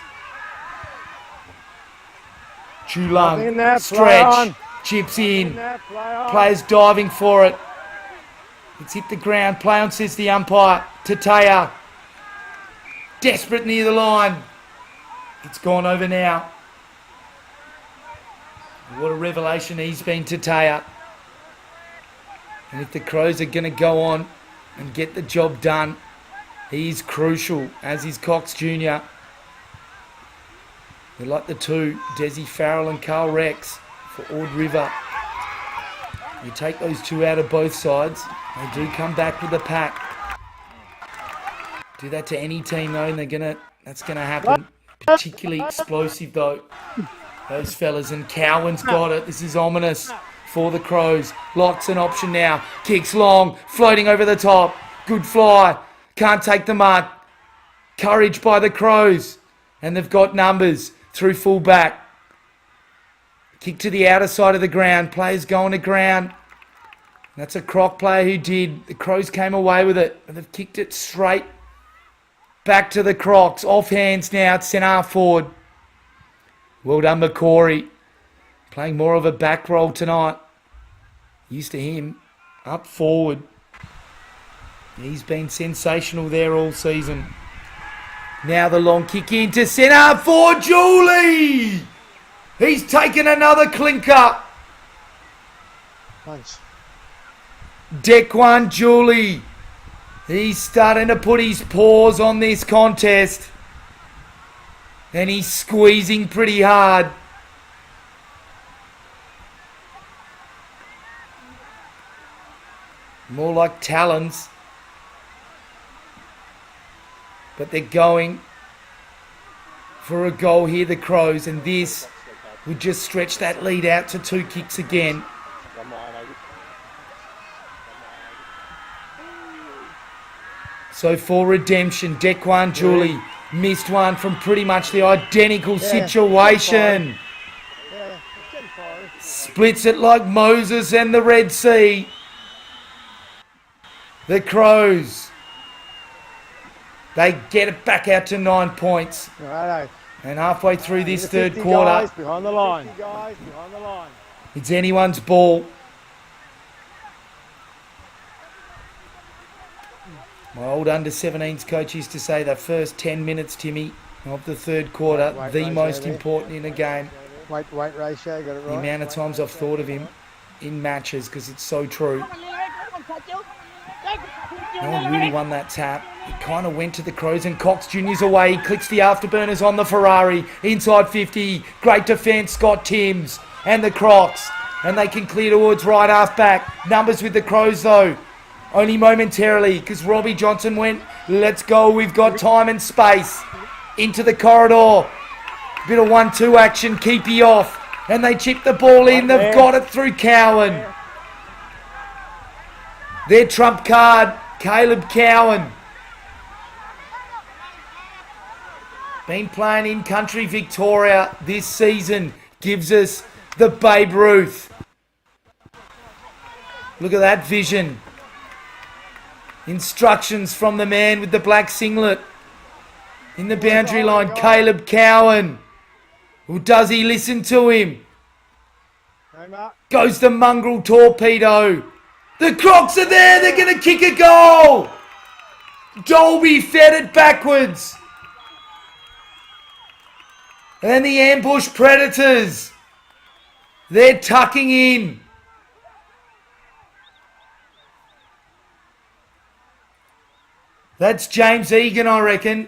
Chulung. Stretch. Chips in. Players diving for it. It's hit the ground. Play on, says the umpire. Tataya. Desperate near the line. It's gone over now. What a revelation he's been, Tataya. And if the Crows are going to go on and get the job done, he's crucial, as is Cox Jr. They're like the two, Desi Farrell and Carl Rex for Ord River. You take those two out of both sides, they do come back with the pack. Do that to any team though, and that's gonna happen. Particularly explosive though. Those fellas, and Cowan's got it. This is ominous for the Crows. Locks an option now. Kicks long, floating over the top. Good fly. Can't take the mark. Courage by the Crows. And they've got numbers through full back. Kick to the outer side of the ground. Players going to ground. That's a Croc player who did. The Crows came away with it. And they've kicked it straight back to the Crocs. Off hands now. It's centre forward. Well done, McCory. Playing more of a back roll tonight. Used to him. Up forward. He's been sensational there all season. Now the long kick into centre for Julie. He's taken another clinker. Thanks. Dequan Julie. He's starting to put his paws on this contest. And he's squeezing pretty hard. More like talons. But they're going for a goal here, the Crows. And this would just stretch that lead out to 2 kicks again. So for redemption, Dequan Julie missed one from pretty much the identical situation. Splits it like Moses and the Red Sea. The Crows, they get it back out to 9 points. Righto. And halfway through this third quarter, guys behind the line. it's anyone's ball. My old under-17s coach used to say the first 10 minutes, Timmy, of the third quarter, the most important in a game. Weight ratio, got it right. The amount of times I've thought of him in matches, because it's so true. No one really won that tap. It kind of went to the Crows, and Cox Jr.'s away. He clicks the afterburners on the Ferrari. Inside 50. Great defence, Scott Timms and the Crocs. And they can clear towards right half back. Numbers with the Crows though. Only momentarily, because Robbie Johnson went, let's go, we've got time and space. Into the corridor. Bit of 1-2 action, keepy off. And they chip the ball in, they've got it through Cowan. Their trump card, Caleb Cowan. Been playing in country Victoria this season. Gives us the Babe Ruth. Look at that vision. Instructions from the man with the black singlet. In the boundary line, Caleb Cowan. Or does he listen to him? Goes the mongrel torpedo. The Crocs are there. They're going to kick a goal. Dolby fed it backwards. And the ambush predators. They're tucking in. That's James Egan, I reckon,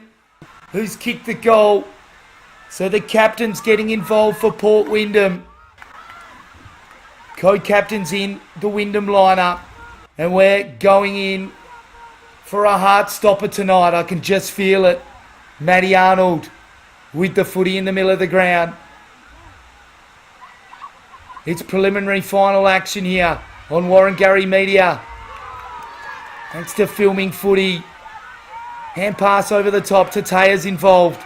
who's kicked the goal. So the captain's getting involved for Port Wyndham. Co-captain's in the Wyndham lineup. And we're going in for a heart stopper tonight. I can just feel it. Matty Arnold with the footy in the middle of the ground. It's preliminary final action here on Warrengary Media. Thanks to filming footy. Hand pass over the top. Tatea's involved.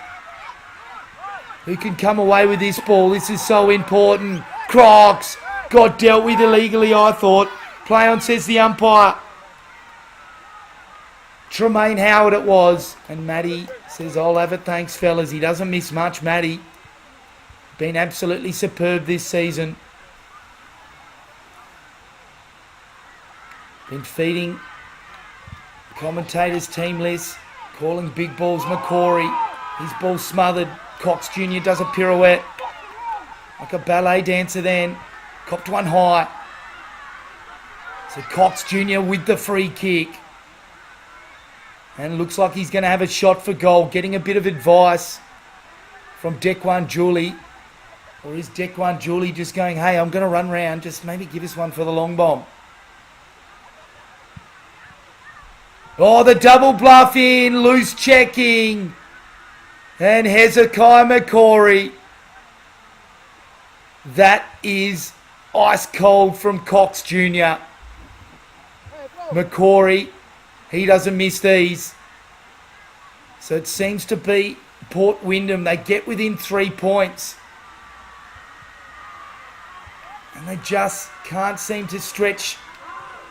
Who can come away with this ball? This is so important. Crocs got dealt with illegally, I thought. Play on, says the umpire. Tremaine Howard it was. And Matty says, I'll have it, thanks fellas. He doesn't miss much, Matty. Been absolutely superb this season. Been feeding commentators' team list. Calling big balls Macquarie. His ball smothered. Cox Jr. does a pirouette. Like a ballet dancer then. Copped one high. So Cox Jr. with the free kick. And looks like he's going to have a shot for goal. Getting a bit of advice from Dequan Julie. Or is Dequan Julie just going, hey, I'm going to run round. Just maybe give us one for the long bomb. Oh, the double bluff in. Loose checking. And Hezekiah McCory. That is ice cold from Cox Jr. McCory, he doesn't miss these. So it seems to be Port Wyndham. They get within 3 points. And they just can't seem to stretch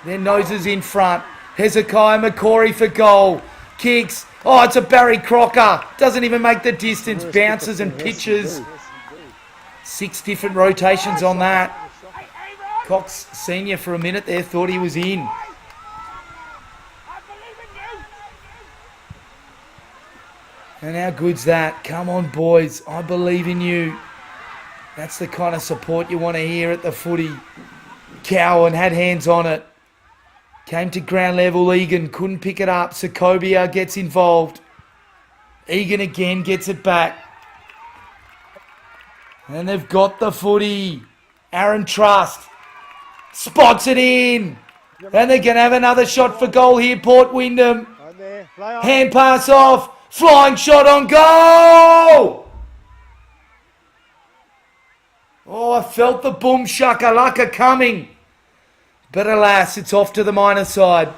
their noses in front. Hezekiah McCory for goal. Kicks. Oh, it's a Barry Crocker. Doesn't even make the distance. Bounces and pitches. 6 different rotations on that. Cox Senior for a minute there thought he was in. And how good's that? Come on, boys. I believe in you. That's the kind of support you want to hear at the footy. Cowan had hands on it. Came to ground level. Egan couldn't pick it up. Sokovia gets involved. Egan again gets it back. And they've got the footy. Aaron Trust spots it in. And they're going to have another shot for goal here, Port Wyndham. Hand pass off. Flying shot on goal. Oh, I felt the boom shakalaka coming. But alas, it's off to the minor side.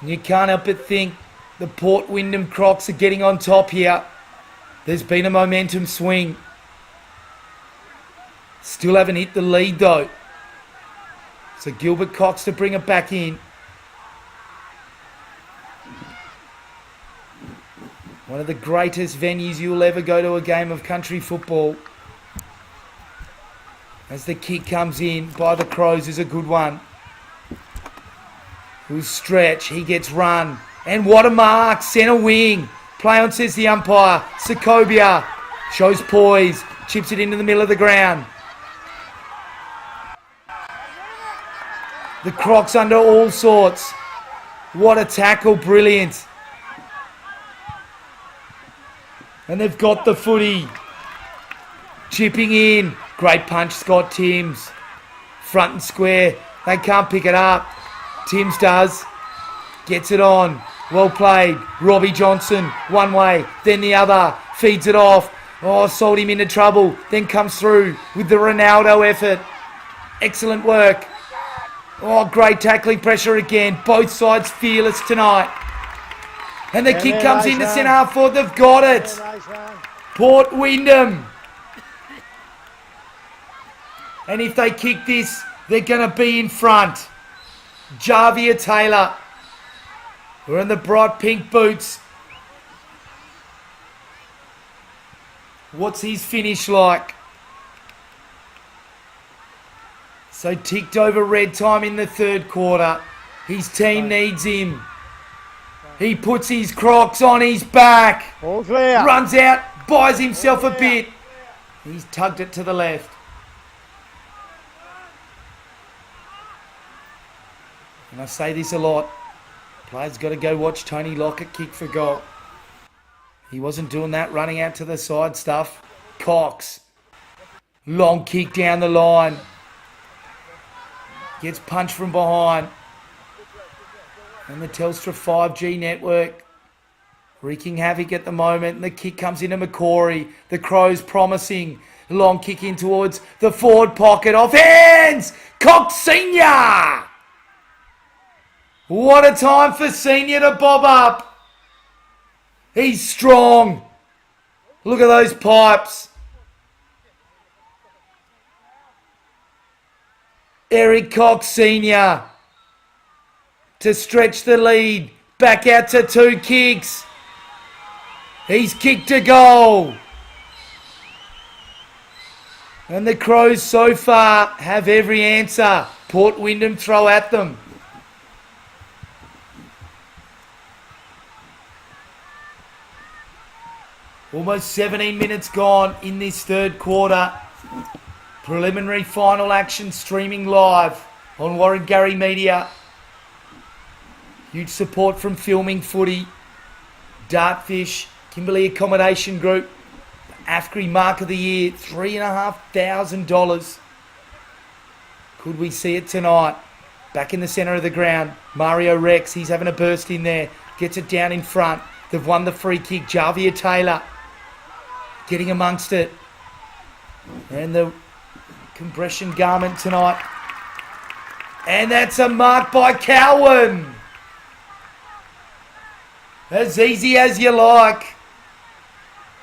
And you can't help but think the Port Wyndham Crocs are getting on top here. There's been a momentum swing. Still haven't hit the lead though. So Gilbert Cox to bring it back in. One of the greatest venues you'll ever go to a game of country football. As the kick comes in by the Crows is a good one. Who'll stretch, he gets run. And what a mark, centre wing. Play on, says the umpire. Sokovia shows poise, chips it into the middle of the ground. The Crocs under all sorts. What a tackle, brilliant. And they've got the footy. Chipping in. Great punch, Scott Timms. Front and square. They can't pick it up. Timms does. Gets it on. Well played. Robbie Johnson, one way, then the other. Feeds it off. Oh, sold him into trouble. Then comes through with the Ronaldo effort. Excellent work. Oh, great tackling pressure again. Both sides fearless tonight. And the kick comes into centre half forward. They've got it. Port Wyndham. And if they kick this, they're going to be in front. Javier Taylor. We're in the bright pink boots. What's his finish like? So ticked over red time in the third quarter. His team needs him. He puts his Crocs on his back. All clear. Runs out, buys himself a bit. He's tugged it to the left. And I say this a lot. Players got to go watch Tony Lockett kick for goal. He wasn't doing that, running out to the side stuff. Cox. Long kick down the line. Gets punched from behind. And the Telstra 5G network wreaking havoc at the moment. And the kick comes into Macquarie. The Crows promising. Long kick in towards the forward pocket. Off hands! Cox Senior! What a time for Senior to bob up. He's strong. Look at those pipes. Eric Cox Senior to stretch the lead. Back out to 2 kicks. He's kicked a goal. And the Crows so far have every answer. Port Wyndham throw at them. Almost 17 minutes gone in this third quarter. Preliminary final action streaming live on Warren-Garry Media. Huge support from Filming Footy, Dartfish, Kimberley Accommodation Group, AFCRI Mark of the Year, $3,500. Could we see it tonight? Back in the centre of the ground, Mario Rex, he's having a burst in there, gets it down in front. They've won the free kick. Javier Taylor getting amongst it. And the compression garment tonight. And that's a mark by Cowan. As easy as you like.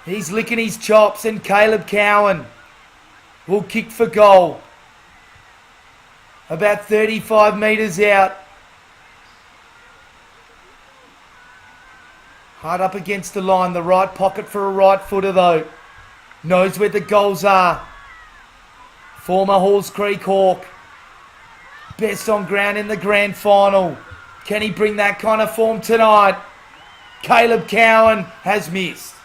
He's licking his chops, and Caleb Cowan will kick for goal. About 35 metres out. Hard up against the line. The right pocket for a right footer though. Knows where the goals are. Former Halls Creek Hawk. Best on ground in the grand final. Can he bring that kind of form tonight? Caleb Cowan has missed.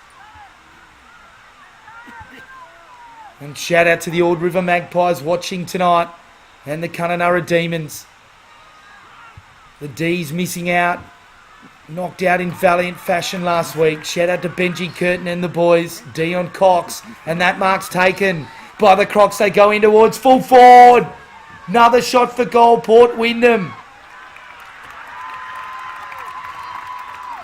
And shout out to the Ord River Magpies watching tonight. And the Kununurra Demons. The D's missing out. Knocked out in valiant fashion last week. Shout out to Benji Curtin and the boys. Dion Cox. And that mark's taken by the Crocs. They go in towards full forward. Another shot for goal, Port Wyndham.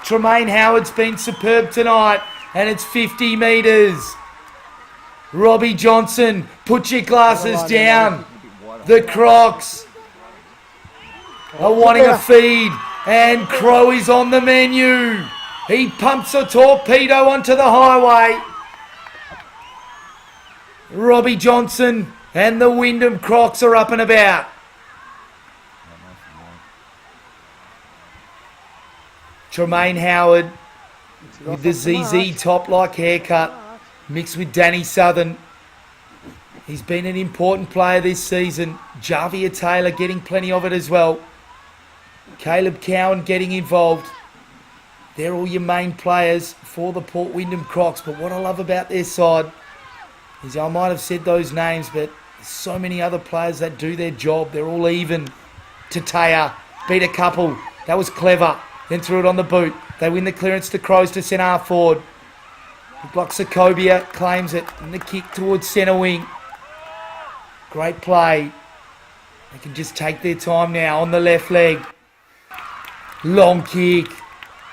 Tremaine Howard's been superb tonight. And it's 50 metres. Robbie Johnson, put your glasses down. The Crocs are wanting a feed. And Crow is on the menu. He pumps a torpedo onto the highway. Robbie Johnson and the Wyndham Crocs are up and about. Tremaine Howard with the ZZ top-like haircut mixed with Danny Southern. He's been an important player this season. Javier Taylor getting plenty of it as well. Caleb Cowan getting involved. They're all your main players for the Port Wyndham Crocs. But what I love about their side is I might have said those names, but there's so many other players that do their job. They're all even. Tataya beat a couple. That was clever. Then threw it on the boot. They win the clearance to Crows to centre half forward. Bloxacobia claims it. And the kick towards centre wing. Great play. They can just take their time now on the left leg. Long kick.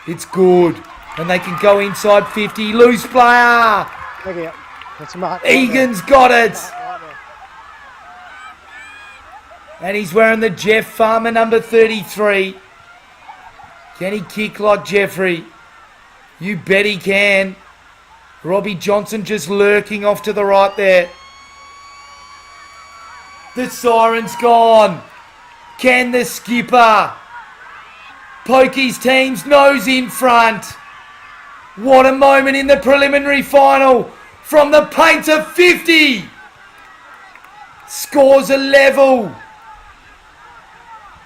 It's good. And they can go inside 50. Loose player. Look out. That's Mark. Egan's got it. And he's wearing the Jeff Farmer number 33. Can he kick like Jeffrey? You bet he can. Robbie Johnson just lurking off to the right there. The siren's gone. Can the skipper poke his team's nose in front? What a moment in the preliminary final from the paint of 50. Scores a level.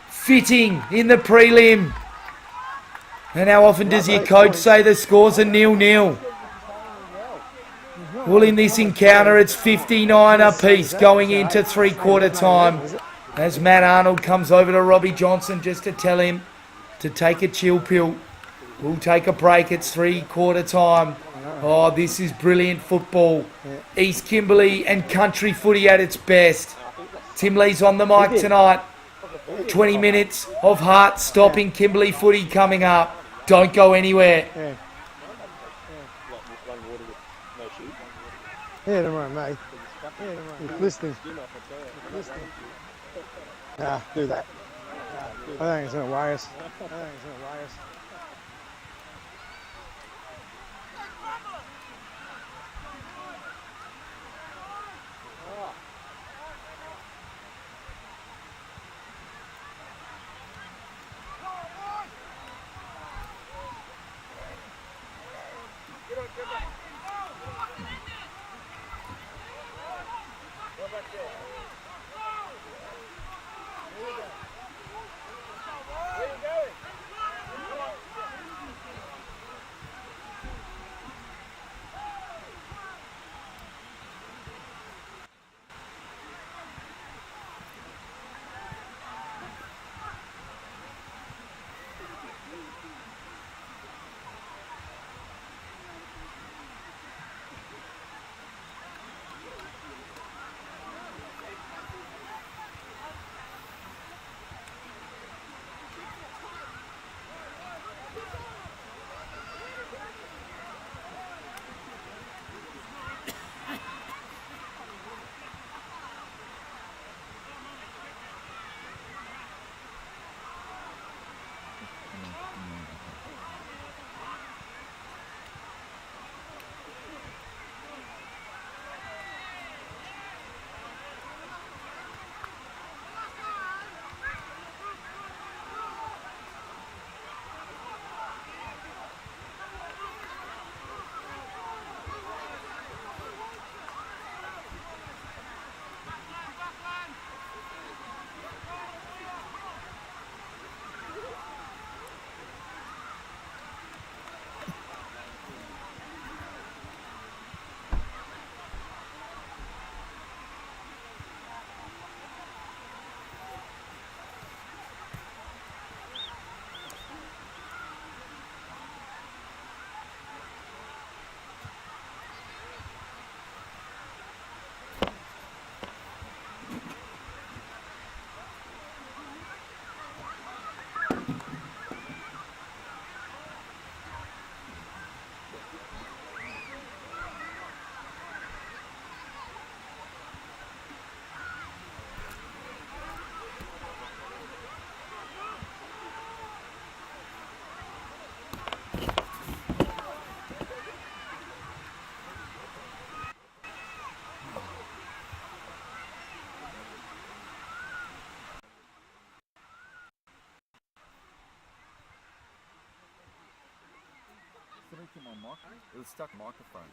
Fitting in the prelim. And how often does your coach say the scores are 0-0? Well, in this encounter, it's 59 apiece going into three-quarter time. As Matt Arnold comes over to Robbie Johnson just to tell him to take a chill pill. We'll take a break. It's three-quarter time. Oh, this is brilliant football. East Kimberley and country footy at its best. Tim Lee's on the mic tonight. 20 minutes of heart-stopping Kimberley footy coming up. Don't go anywhere. Yeah, don't worry, mate. You're listening. Nah, do that. I think it's going to worry us. To my mic. It was stuck microphone.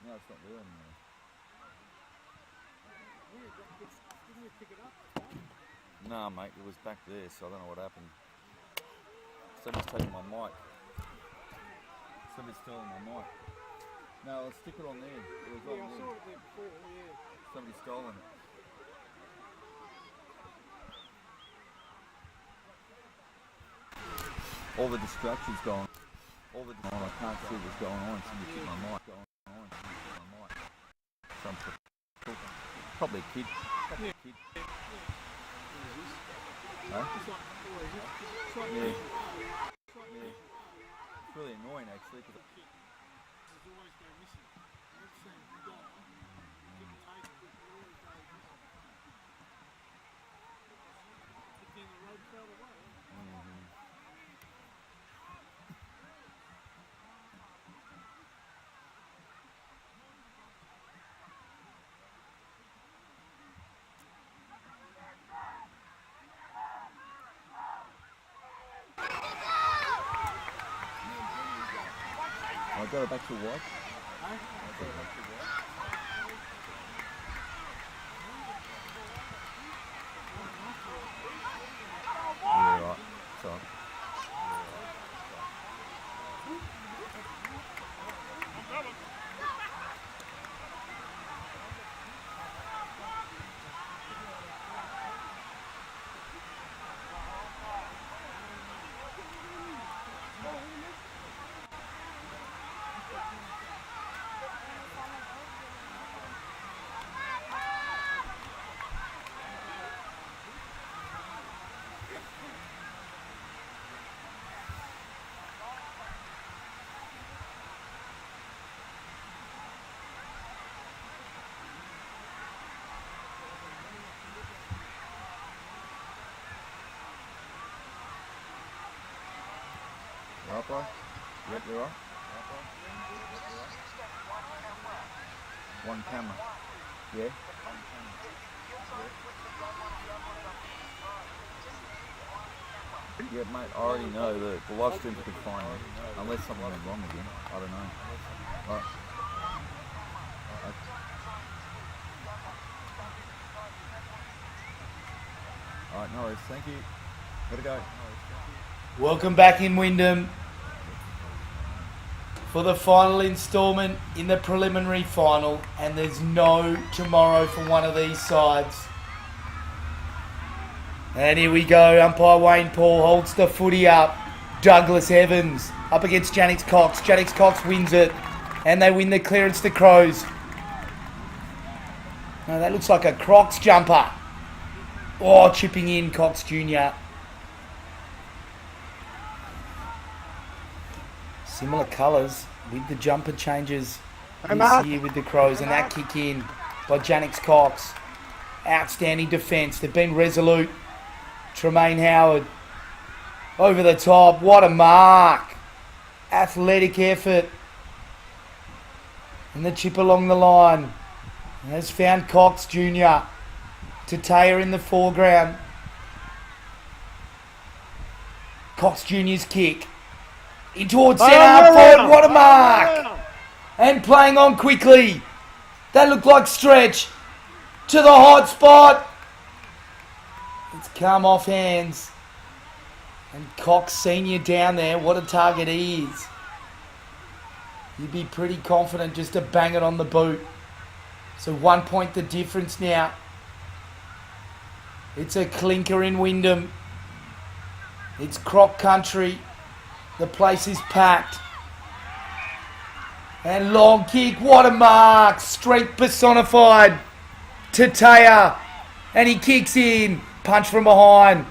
Now it's not there anymore. Didn't you pick it up? Nah, mate, it was back there, so I don't know what happened. Somebody's taking my mic. Somebody's stealing my mic. No, I'll stick it on there. It was on I there. saw it there before, yeah. Somebody's stolen it. All the distractions gone. I can't see what's going on. Somebody took my mic. Probably a kid. Huh? It's like, always, it's like, Yeah. it's like It's really annoying actually because It's always go missing. I've seen a guy get taken, but it always goes missing. At the end of the road, fell away. I got it back to what? Yeah, right. So. Right, bro? Yep, you're right. One camera. Yeah? Yeah, mate, I already know that the live streams could find me. Unless something went wrong again. I don't know. Right. Alright, no worries. Thank you. Gotta go. Welcome back in Wyndham for the final instalment in the preliminary final, and there's no tomorrow for one of these sides. And here we go. Umpire Wayne Paul holds the footy up. Douglas Evans up against Janix Cox. Janix Cox wins it, and they win the clearance to Crows. Now that looks like a Crocs jumper. Oh, chipping in Cox Jr. Similar colours with the jumper changes this year with the Crows, and that kick in by Janix Cox. Outstanding defence. They've been resolute. Tremaine Howard over the top. What a mark. Athletic effort. And the chip along the line has found Cox Jr. Tataya in the foreground. Cox Jr.'s kick. In towards centre, up forward, what a mark! And playing on quickly. That looked like stretch. To the hot spot. It's come off hands. And Cox Senior down there, what a target he is. You'd be pretty confident just to bang it on the boot. So 1 point the difference now. It's a clinker in Wyndham. It's Croc country. The place is packed. And long kick, what a mark. Strength personified. Tataya. And he kicks in. Punch from behind.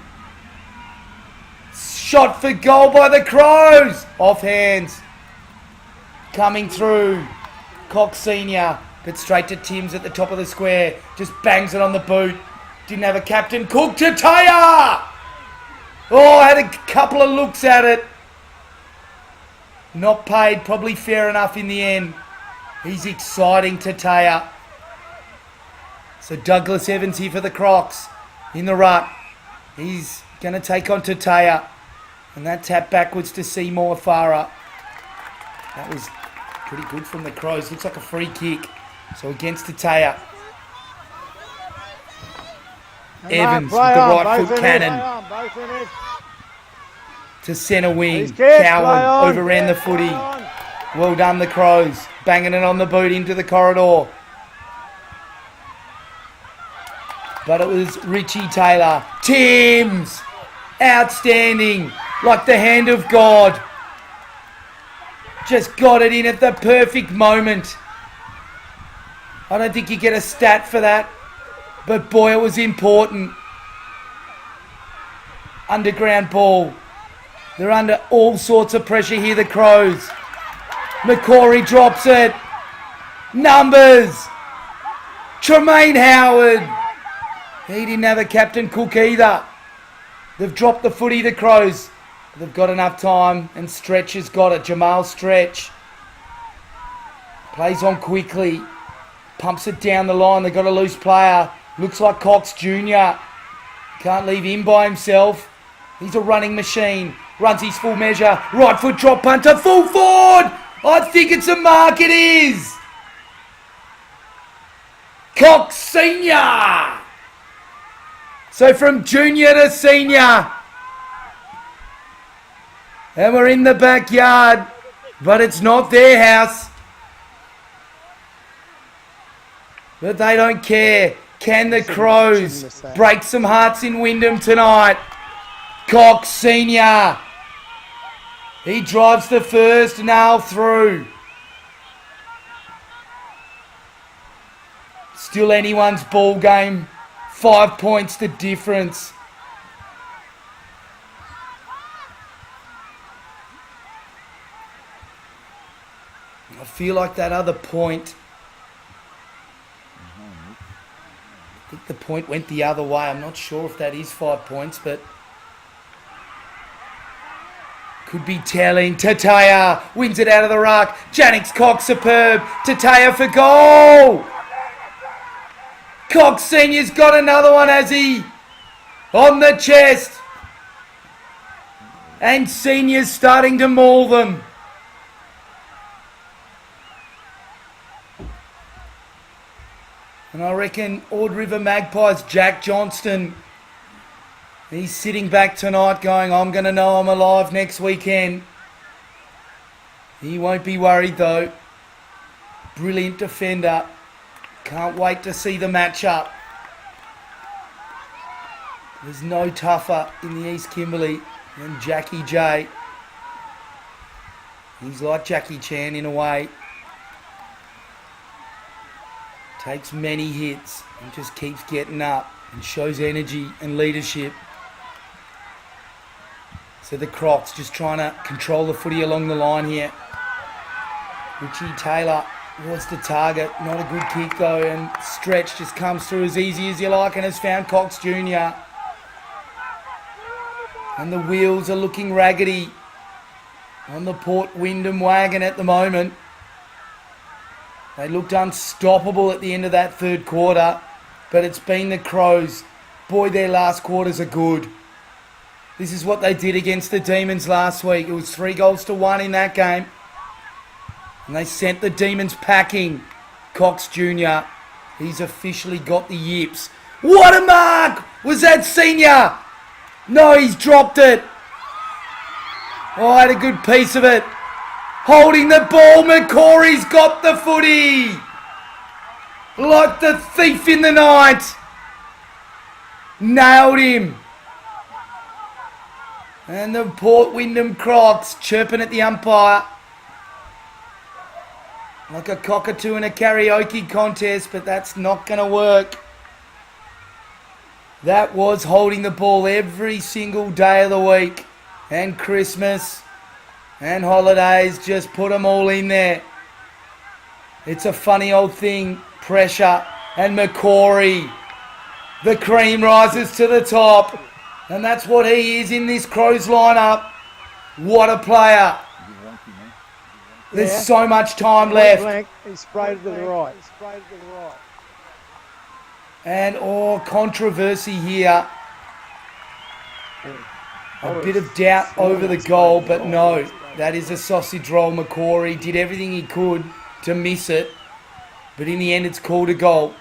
Shot for goal by the Crows. Off hands. Coming through. Cox Senior. But straight to Timms at the top of the square. Just bangs it on the boot. Didn't have a captain. Cook Tataya. Oh, had a couple of looks at it. Not paid, probably fair enough in the end. He's exciting, Tataya. So Douglas Evans here for the Crocs in the ruck. He's going to take on Tataya. And that tap backwards to Seymour Farah. That was pretty good from the Crows. Looks like a free kick. So against Tataya. Evans with the right foot cannon. To centre wing. Cowan overran the footy. Well done, the Crows. Banging it on the boot into the corridor. But it was Richie Taylor. Timms! Outstanding. Like the hand of God. Just got it in at the perfect moment. I don't think you get a stat for that. But boy, it was important. underground ball. They're under all sorts of pressure here, the Crows. McCrory drops it. Numbers. Tremaine Howard. He didn't have a Captain Cook either. They've dropped the footy, the Crows. They've got enough time, and Stretch has got it. Jamal Stretch. Plays on quickly. Pumps it down the line. They've got a loose player. Looks like Cox Jr. Can't leave him by himself. He's a running machine. Runs his full measure. Right foot drop punt to full forward. I think it's a mark. It is. Cox Senior. So from junior to senior. And we're in the backyard. But it's not their house. But they don't care. Can the Crows break some hearts in Wyndham tonight? Cox Senior. He drives the first nail through. Still anyone's ball game. 5 points the difference. I feel like that other point. I think the point went the other way. I'm not sure if that is 5 points, but could be telling. Tataya wins it out of the ruck. Jannix Cox superb. Tataya for goal. Cox Senior's got another one, has he? On the chest. And Senior's starting to maul them. And I reckon Ord River Magpies, Jack Johnston, he's sitting back tonight going, I'm going to know I'm alive next weekend. He won't be worried though. Brilliant defender. Can't wait to see the matchup. There's no tougher in the East Kimberley than Jackie J. He's like Jackie Chan in a way. Takes many hits and just keeps getting up and shows energy and leadership. So the Crocs just trying to control the footy along the line here. Richie Taylor was the target. Not a good kick though, and Stretch just comes through as easy as you like and has found Cox Jr. And the wheels are looking raggedy on the Port Wyndham wagon at the moment. They looked unstoppable at the end of that third quarter, but it's been the Crows. Boy, their last quarters are good. This is what they did against the Demons last week. It was 3-1 in that game. And they sent the Demons packing. Cox Jr., he's officially got the yips. What a mark! Was that Senior? No, he's dropped it. Oh, I had a good piece of it. Holding the ball, McCrory's got the footy. Like the thief in the night. Nailed him. And the Port Wyndham Crocs chirping at the umpire. Like a cockatoo in a karaoke contest, but that's not going to work. That was holding the ball every single day of the week. And Christmas. And holidays, just put them all in there. It's a funny old thing. Pressure. And McCrory. The cream rises to the top. And that's what he is in this Crows lineup. What a player. There's so much time left. He sprayed it to the right. And controversy here. A bit of doubt over the goal, but no. That is a sausage roll. McCrory did everything he could to miss it. But in the end, it's called a goal.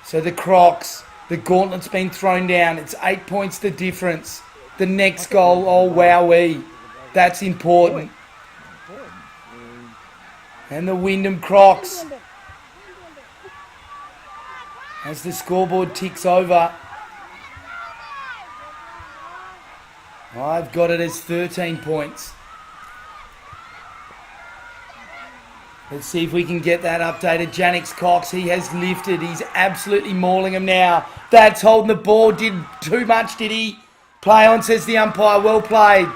So the Crocs, the gauntlet's been thrown down. It's 8 points the difference. The next goal, oh wowee. That's important. And the Wyndham Crocs, as the scoreboard ticks over, I've got it as 13 points. Let's see if we can get that updated. Jannix Cox, he has lifted. He's absolutely mauling him now. That's holding the ball. Did too much, did he? Play on, says the umpire. Well played.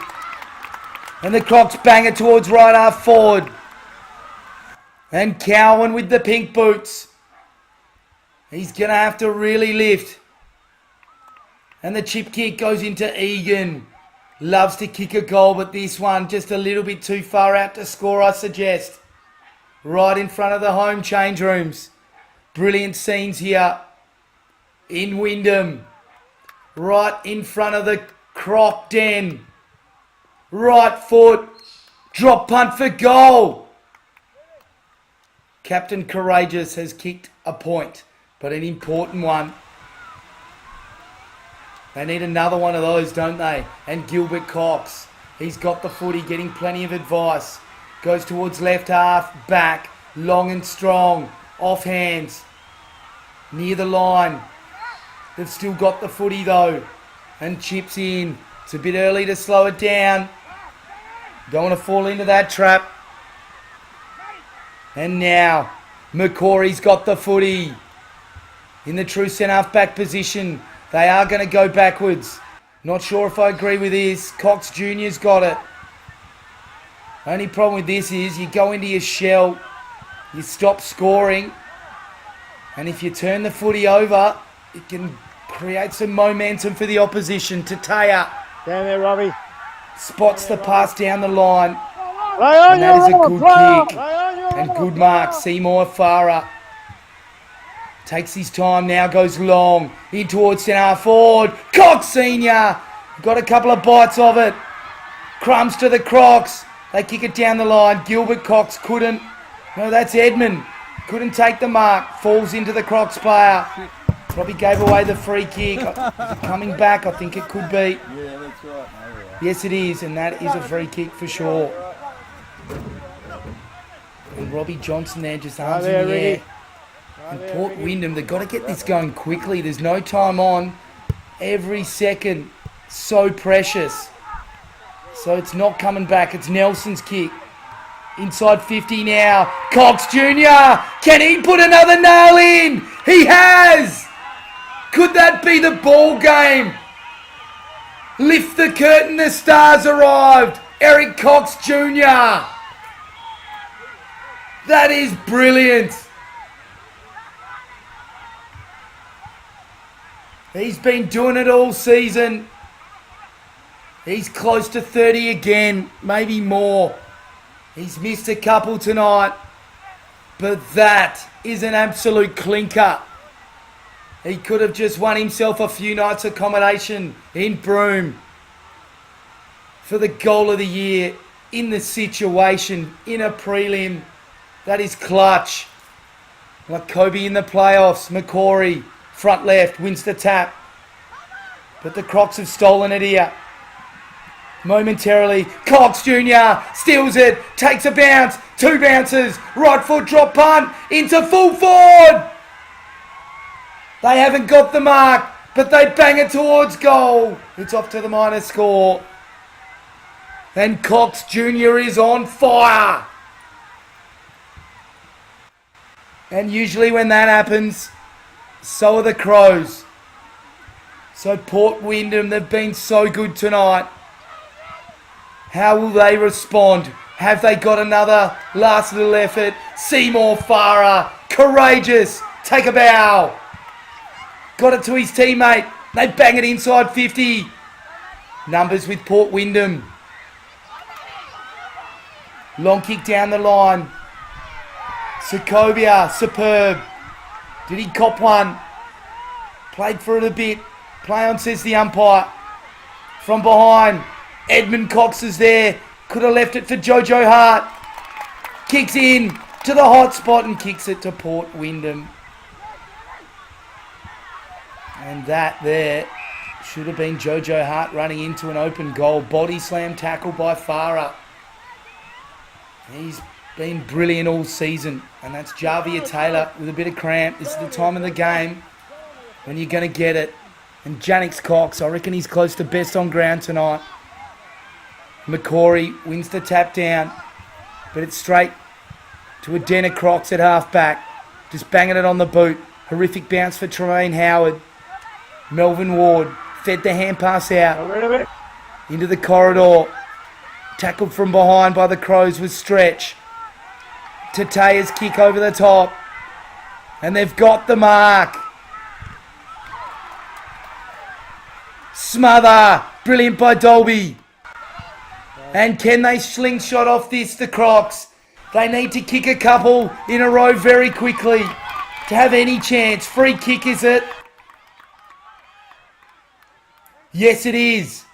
And the Crocs bang it towards right half forward. And Cowan with the pink boots. He's going to have to really lift. And the chip kick goes into Egan. Loves to kick a goal, but this one just a little bit too far out to score, I suggest. Right in front of the home change rooms. Brilliant scenes here in Wyndham. Right in front of the Croc den. Right foot. Drop punt for goal. Captain Courageous has kicked a point, but an important one. They need another one of those, don't they? And Gilbert Cox, he's got the footy, getting plenty of advice. Goes towards left half, back, long and strong, off hands, near the line. They've still got the footy though, and chips in. It's a bit early to slow it down. Don't want to fall into that trap. And now, McCory's got the footy in the true centre-half back position. They are going to go backwards. Not sure if I agree with this. Cox Jr.'s got it. Only problem with this is you go into your shell, you stop scoring, and if you turn the footy over, it can create some momentum for the opposition. Tataya Down there, Robbie. spots the pass down the line, Play on, and that is a you good Rob. kick. Play on, you And Rob. good mark. Seymour Farah takes his time, now goes long, in towards centre forward. Cox Senior got a couple of bites of it. Crumbs to the Crocs. They kick it down the line. Gilbert Cox couldn't. No, that's Edmund. Couldn't take the mark. Falls into the Crocs player. Probably gave away the free kick. Is it coming back? I think it could be. Yeah, that's right. Yes, it is, and that is a free kick for sure. And Robbie Johnson there just arms in the air. And Port Wyndham, they've got to get this going quickly. There's no time on. Every second, so precious. So it's not coming back. It's Nelson's kick. Inside 50 now. Cox Jr. Can he put another nail in? He has! Could that be the ball game? Lift the curtain, the stars arrived. Eric Cox Jr. That is brilliant. He's been doing it all season. He's close to 30 again, maybe more. He's missed a couple tonight, but that is an absolute clinker. He could have just won himself a few nights accommodation in Broome for the goal of the year in the situation, in a prelim. That is clutch. Like Kobe in the playoffs. McCory, front left, wins the tap. But the Crocs have stolen it here. Momentarily, Cox Jr. steals it, takes a bounce, 2 bounces, right foot drop punt, into full forward. They haven't got the mark, but they bang it towards goal. It's off to the minus score. And Cox Jr. is on fire. And usually when that happens, so are the Crows. So Port Wyndham, they've been so good tonight. How will they respond? Have they got another last little effort? Seymour Farah, courageous, take a bow. Got it to his teammate. They bang it inside 50. Numbers with Port Wyndham. Long kick down the line. Sokovia, superb. Did he cop one? Played for it a bit. Play on, says the umpire. From behind. Edmund Cox is there. Could have left it for Jojo Hart. Kicks in to the hot spot and kicks it to Port Wyndham. And that there should have been Jojo Hart running into an open goal. Body slam tackle by Farah. He's been brilliant all season. And that's Javier Taylor with a bit of cramp. This is the time of the game when you're going to get it. And Janix Cox, I reckon he's close to best on ground tonight. McCory wins the tap down, but it's straight to a den of Crocs at half back. Just banging it on the boot. Horrific bounce for Tremaine Howard. Melvin Ward Fed the hand pass out. Into the corridor. Tackled from behind by the Crows with Stretch. Tatea's kick over the top. And they've got the mark. Smother. Brilliant by Dolby. And can they slingshot off this, the Crocs? They need to kick a couple in a row very quickly to have any chance. Free kick, is it? Yes, it is.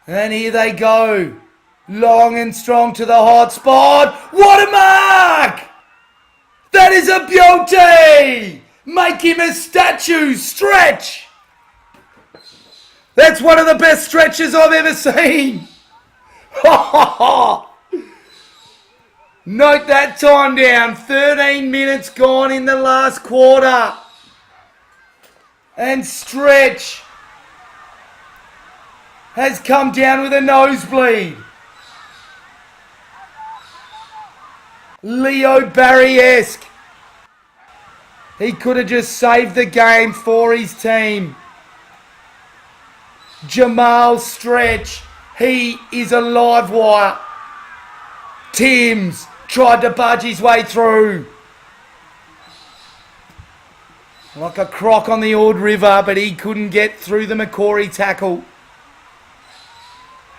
And here they go. Long and strong to the hot spot. What a mark! That is a beauty! Make him a statue. Stretch! That's one of the best stretches I've ever seen. Note that time down. 13 minutes gone in the last quarter. And Stretch has come down with a nosebleed. Leo Barry-esque. He could have just saved the game for his team. Jamal Stretch, he is a live wire. Timms tried to budge his way through. Like a croc on the Ord River, but he couldn't get through the Macquarie tackle.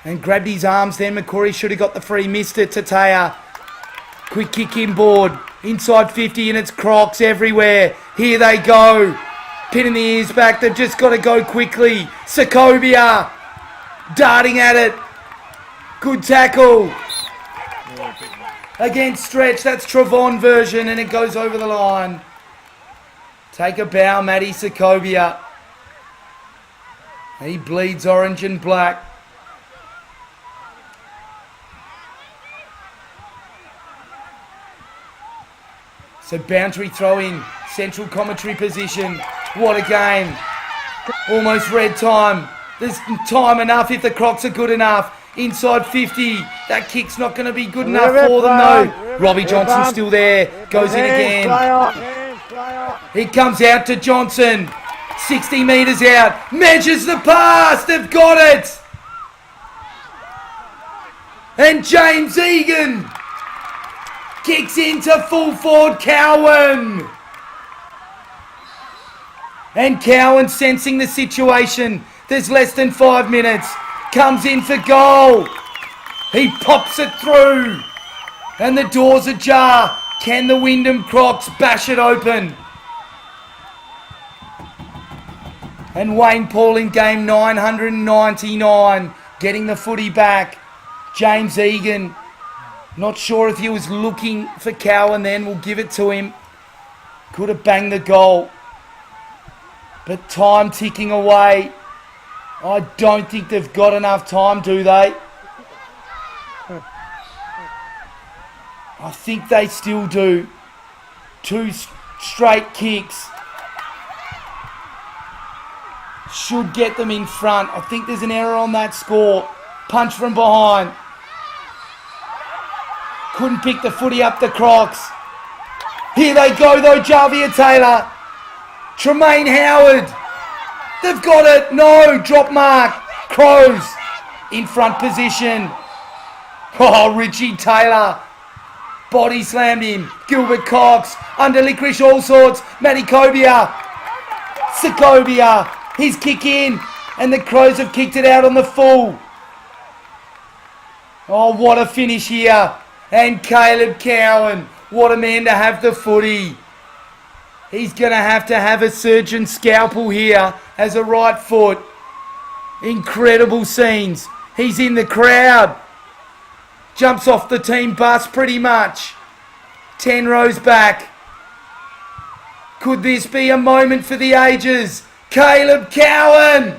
And grabbed his arms then. Macquarie should have got the free, missed it. Tatea. Quick kick inboard. Inside 50 and it's Crocs everywhere. Here they go. Pinning the ears back. They've just got to go quickly. Sokovia darting at it. Good tackle. Against Stretch. That's Travon version and it goes over the line. Take a bow, Matty Sokovia. He bleeds orange and black. So boundary throw in. Central commentary position. What a game. Almost red time. There's time enough if the Crocs are good enough. Inside 50. That kick's not going to be good enough for them though. Robbie Johnson's still there. Goes in again. He comes out to Johnson. 60 metres out. Measures the pass. They've got it. And James Egan kicks into full forward Cowan. And Cowan sensing the situation. There's less than 5 minutes. Comes in for goal. He pops it through. And the door's ajar. Can the Wyndham Crocs bash it open? And Wayne Paul in game 999. Getting the footy back. James Egan. Not sure if he was looking for Cowan then. We'll give it to him. Could have banged the goal. But time ticking away. I don't think they've got enough time, do they? I think they still do. 2 straight kicks. Should get them in front. I think there's an error on that score. Punch from behind. Couldn't pick the footy up, the Crocs. Here they go though, Javier Taylor. Tremaine Howard. They've got it. No, drop mark. Crows in front position. Oh, Richie Taylor. Body slammed him. Gilbert Cox. Under Licorice all sorts. Matty Kobia. Sokovia. His kick in. And the Crows have kicked it out on the full. Oh, what a finish here. And Caleb Cowan. What a man to have the footy. He's going to have a surgeon scalpel here as a right foot. Incredible scenes. He's in the crowd. Jumps off the team bus pretty much. 10 rows back. Could this be a moment for the ages? Caleb Cowan.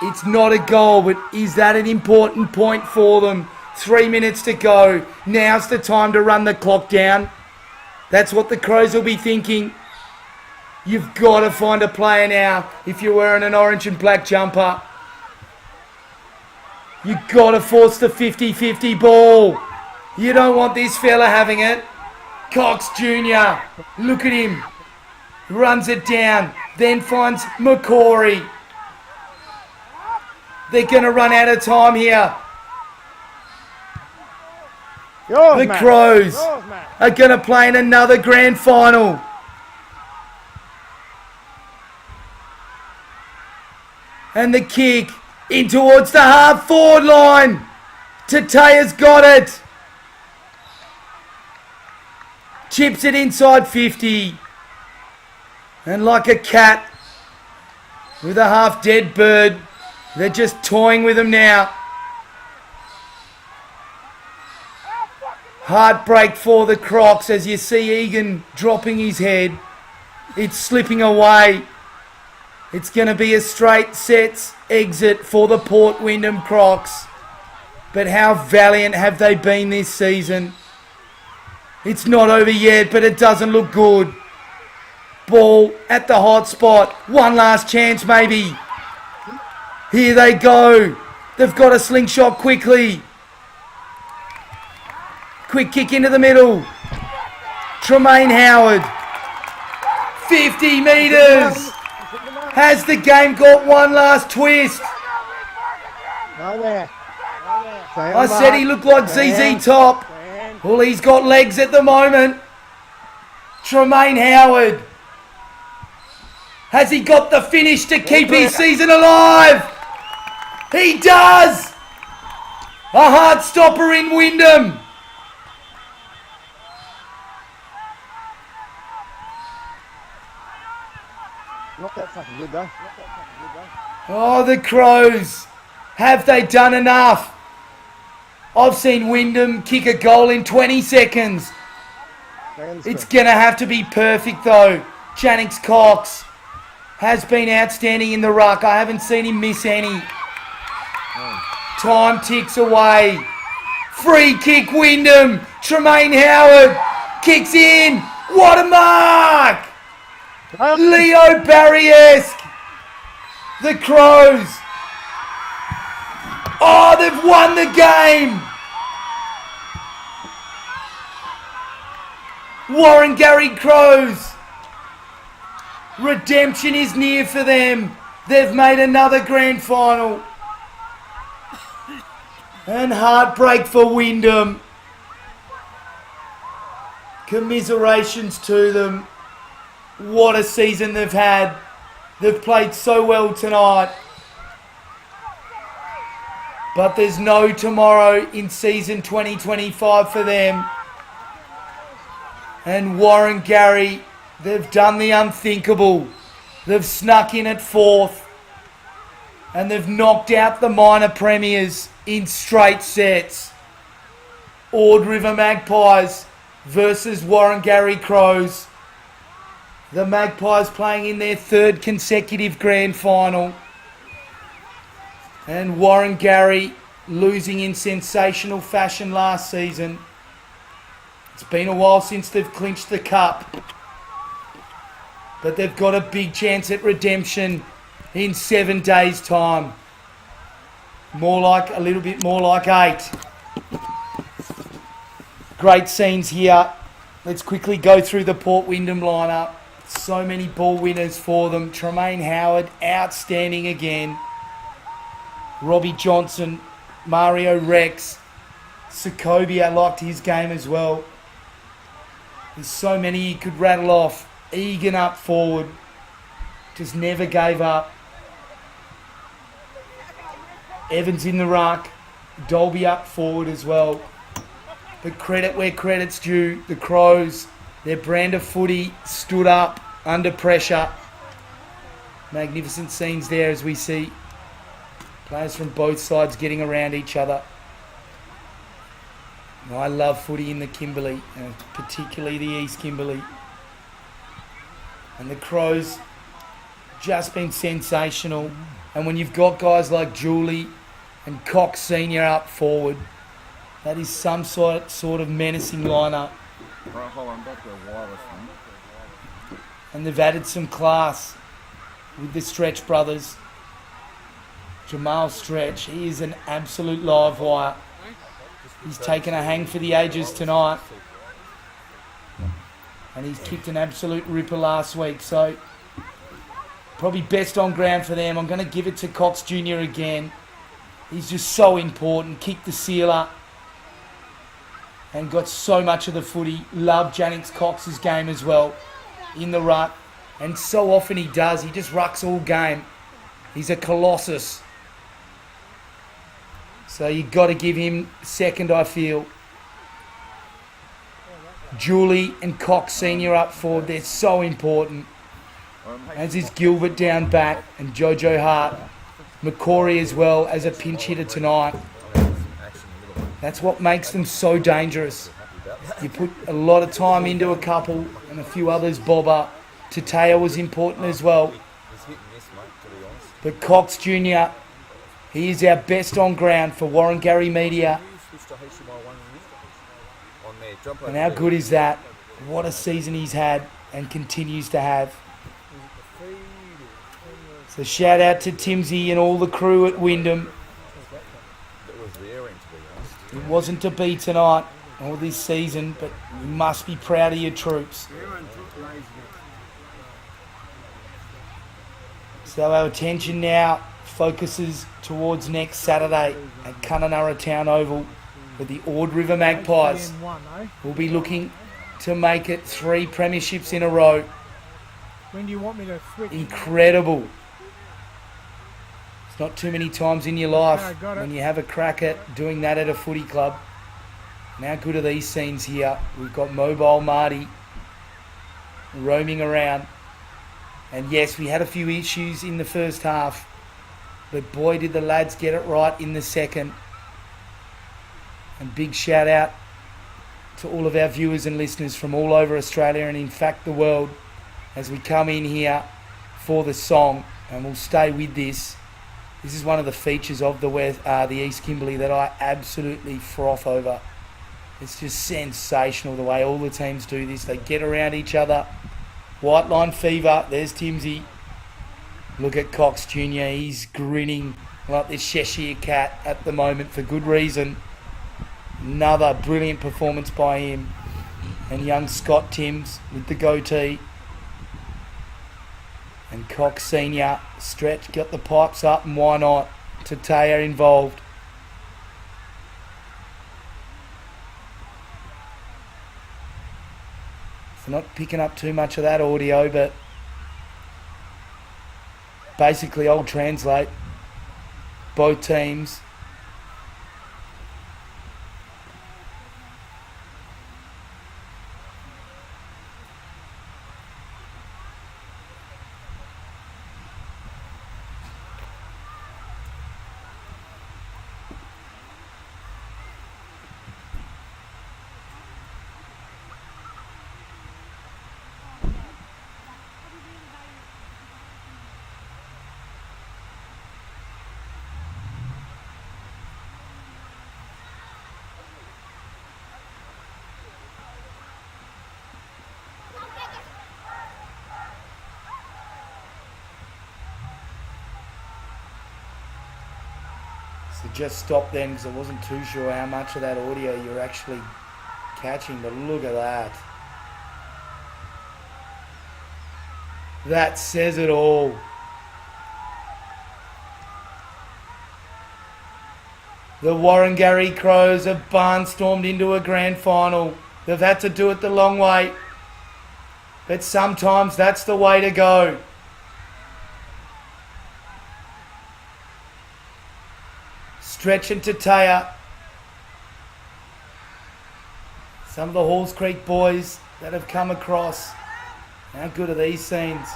It's not a goal, but is that an important point for them? 3 minutes to go. Now's the time to run the clock down. That's what the Crows will be thinking. You've got to find a player now if you're wearing an orange and black jumper. You've got to force the 50-50 ball. You don't want this fella having it. Cox Jr. Look at him. runs it down, then finds McCory. They're going to run out of time here. Yours, The mate. Crows Yours, mate. are going to play in another grand final. And the kick in towards the half forward line. Tatea's got it. Chips it inside 50. And like a cat with a half dead bird, they're just toying with him now. Heartbreak for the Crocs as you see Egan dropping his head. It's slipping away. It's going to be a straight sets exit for the Port Wyndham Crocs. But how valiant have they been this season? It's not over yet, but it doesn't look good. Ball at the hot spot. One last chance maybe. Here they go. They've got a slingshot quickly. Quick kick into the middle. Tremaine Howard. 50 metres. Has the game got one last twist? No there. I said he looked like ZZ Top. Well, he's got legs at the moment. Tremaine Howard. Has he got the finish to keep his season alive? He does! A hard stopper in Wyndham. Not that fucking good though. Oh, the Crows. Have they done enough? I've seen Wyndham kick a goal in 20 seconds. It's going to have to be perfect though. Jannix Cox has been outstanding in the ruck. I haven't seen him miss any. Time ticks away. Free kick Wyndham. Tremaine Howard kicks in. What a mark! Leo Barry-esque. The Crows. Oh, they've won the game. Warren Crows. Redemption is near for them. They've made another grand final. And heartbreak for Wyndham. Commiserations to them. What a season they've had. They've played so well tonight. But there's no tomorrow in season 2025 for them. And Warren Gary, they've done the unthinkable. They've snuck in at fourth. And they've knocked out the minor premiers in straight sets. Ord River Magpies versus Warren Gary Crows. The Magpies playing in their third consecutive grand final. And Warren Gary losing in sensational fashion last season. It's been a while since they've clinched the cup. But they've got a big chance at redemption in 7 days' time. A little bit more like 8. Great scenes here. Let's quickly go through the Port Wyndham lineup. So many ball winners for them. Tremaine Howard, outstanding again. Robbie Johnson, Mario Rex, Sokovia, I liked his game as well. There's so many you could rattle off. Egan up forward, just never gave up. Evans in the ruck, Dolby up forward as well. But credit where credit's due. The Crows, their brand of footy, stood up under pressure. Magnificent scenes there as we see players from both sides getting around each other. And I love footy in the Kimberley, particularly the East Kimberley. And the Crows just been sensational. And when you've got guys like Julie and Cox Senior up forward, that is some sort of menacing lineup. Right, hold on, back to the wireless thing. And they've added some class with the Stretch brothers. Jamal Stretch, he is an absolute live wire. He's taken a hang for the ages tonight. And he's kicked an absolute ripper last week. So probably best on ground for them. I'm going to give it to Cox Jr. again. He's just so important. Kicked the sealer. And got so much of the footy. Love Jannings Cox's game as well. In the ruck. And so often he does. He just rucks all game. He's a colossus. So you've got to give him second, I feel. Julie and Cox Senior up forward. They're so important. As is Gilbert down back and Jojo Hart. McCory as well as a pinch hitter tonight. That's what makes them so dangerous. You put a lot of time into a couple and a few others bob up. Tateo was important as well. But Cox Jr., he is our best on ground for Warren-Garry Media. And how good is that? What a season he's had and continues to have. So shout out to Timsy and all the crew at Wyndham. It wasn't to be tonight or this season, but you must be proud of your troops. So our attention now focuses towards next Saturday at Kununurra Town Oval with the Ord River Magpies. We'll be looking to make it 3 premierships in a row. When do you want me to switch? Incredible. It's not too many times in your life when you have a crack at doing that at a footy club. And how good are these scenes here? We've got mobile Marty roaming around. And yes, we had a few issues in the first half. But boy, did the lads get it right in the second. And big shout out to all of our viewers and listeners from all over Australia and in fact the world as we come in here for the song. And we'll stay with this. This is one of the features of the East Kimberley that I absolutely froth over. It's just sensational the way all the teams do this. They get around each other. White line fever. There's Timsy. Look at Cox Jr. He's grinning like the Cheshire cat at the moment for good reason. Another brilliant performance by him. And young Scott Timms with the goatee. And Cox Senior, stretch, got the pipes up, and why not? Tateo involved. So not picking up too much of that audio, but basically I'll translate both teams. So just stop then because I wasn't too sure how much of that audio you're actually catching, but look at that. That says it all. The Warren-Garry Crows have barnstormed into a grand final. They've had to do it the long way, but sometimes that's the way to go. Stretch and Tateo. Some of the Halls Creek boys that have come across. How good are these scenes?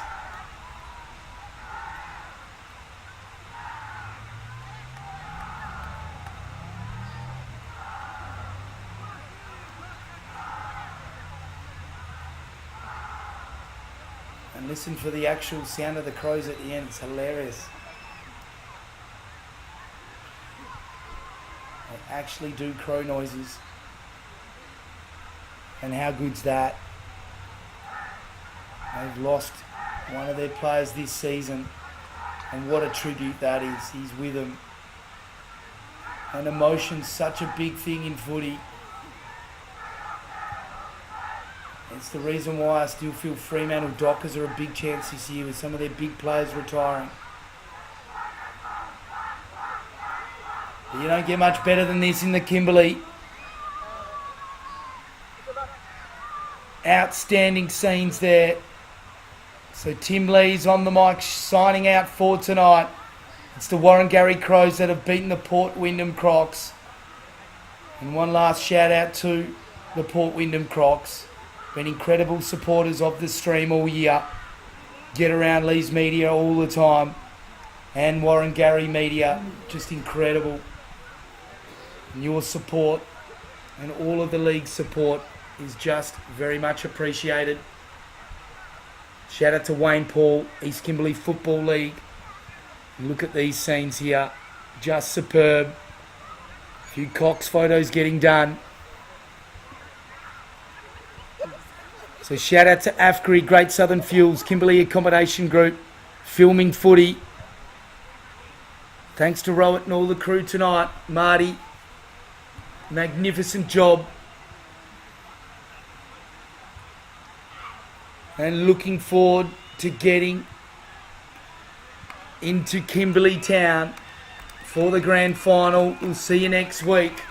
And listen for the actual sound of the crows at the end. It's hilarious. They actually do crow noises. And how good's that? They've lost one of their players this season. And what a tribute that is. He's with them. And emotion's such a big thing in footy. It's the reason why I still feel Fremantle Dockers are a big chance this year with some of their big players retiring. But you don't get much better than this in the Kimberley. Outstanding scenes there. So Tim Lee's on the mic signing out for tonight. It's the Warren-Garry Crows that have beaten the Port Wyndham Crocs. And one last shout out to the Port Wyndham Crocs. Been incredible supporters of the stream all year. Get around Lee's Media all the time. And Warren-Garry Media, just incredible. And your support and all of the league's support is just very much appreciated. Shout out to Wayne Paul, East Kimberley Football League. And look at these scenes here. Just superb. A few Cox photos getting done. So shout out to AFCRI, Great Southern Fuels, Kimberley Accommodation Group, Filming Footy. Thanks to Rowett and all the crew tonight. Marty, magnificent job. And looking forward to getting into Kimberley Town for the grand final. We'll see you next week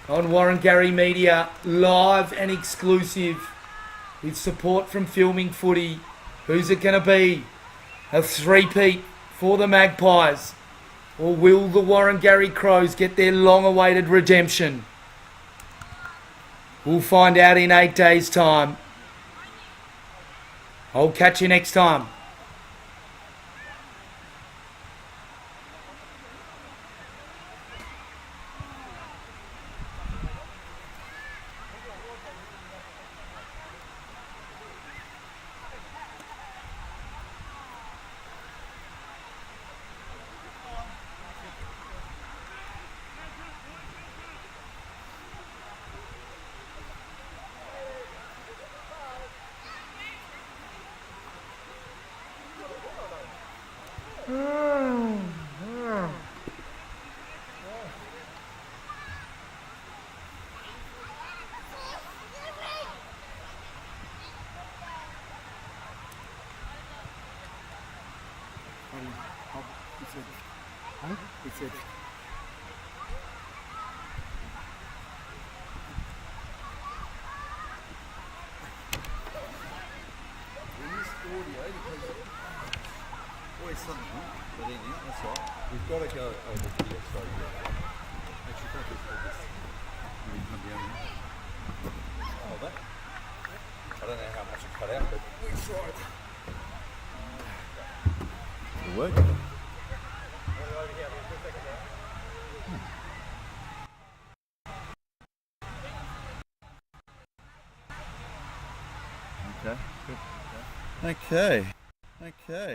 on Warren-Garry Media, live and exclusive with support from Filming Footy. Who's it going to be? A three-peat for the Magpies? Or will the Warren-Garry Crows get their long-awaited redemption? We'll find out in 8 days' time. I'll catch you next time. Always something, but then that's right. We've got to go over to the Australia. Actually, don't just put this. You come down here. Oh, that. I don't know how much it cut out, but we tried. It'll work. Okay. Okay. Okay.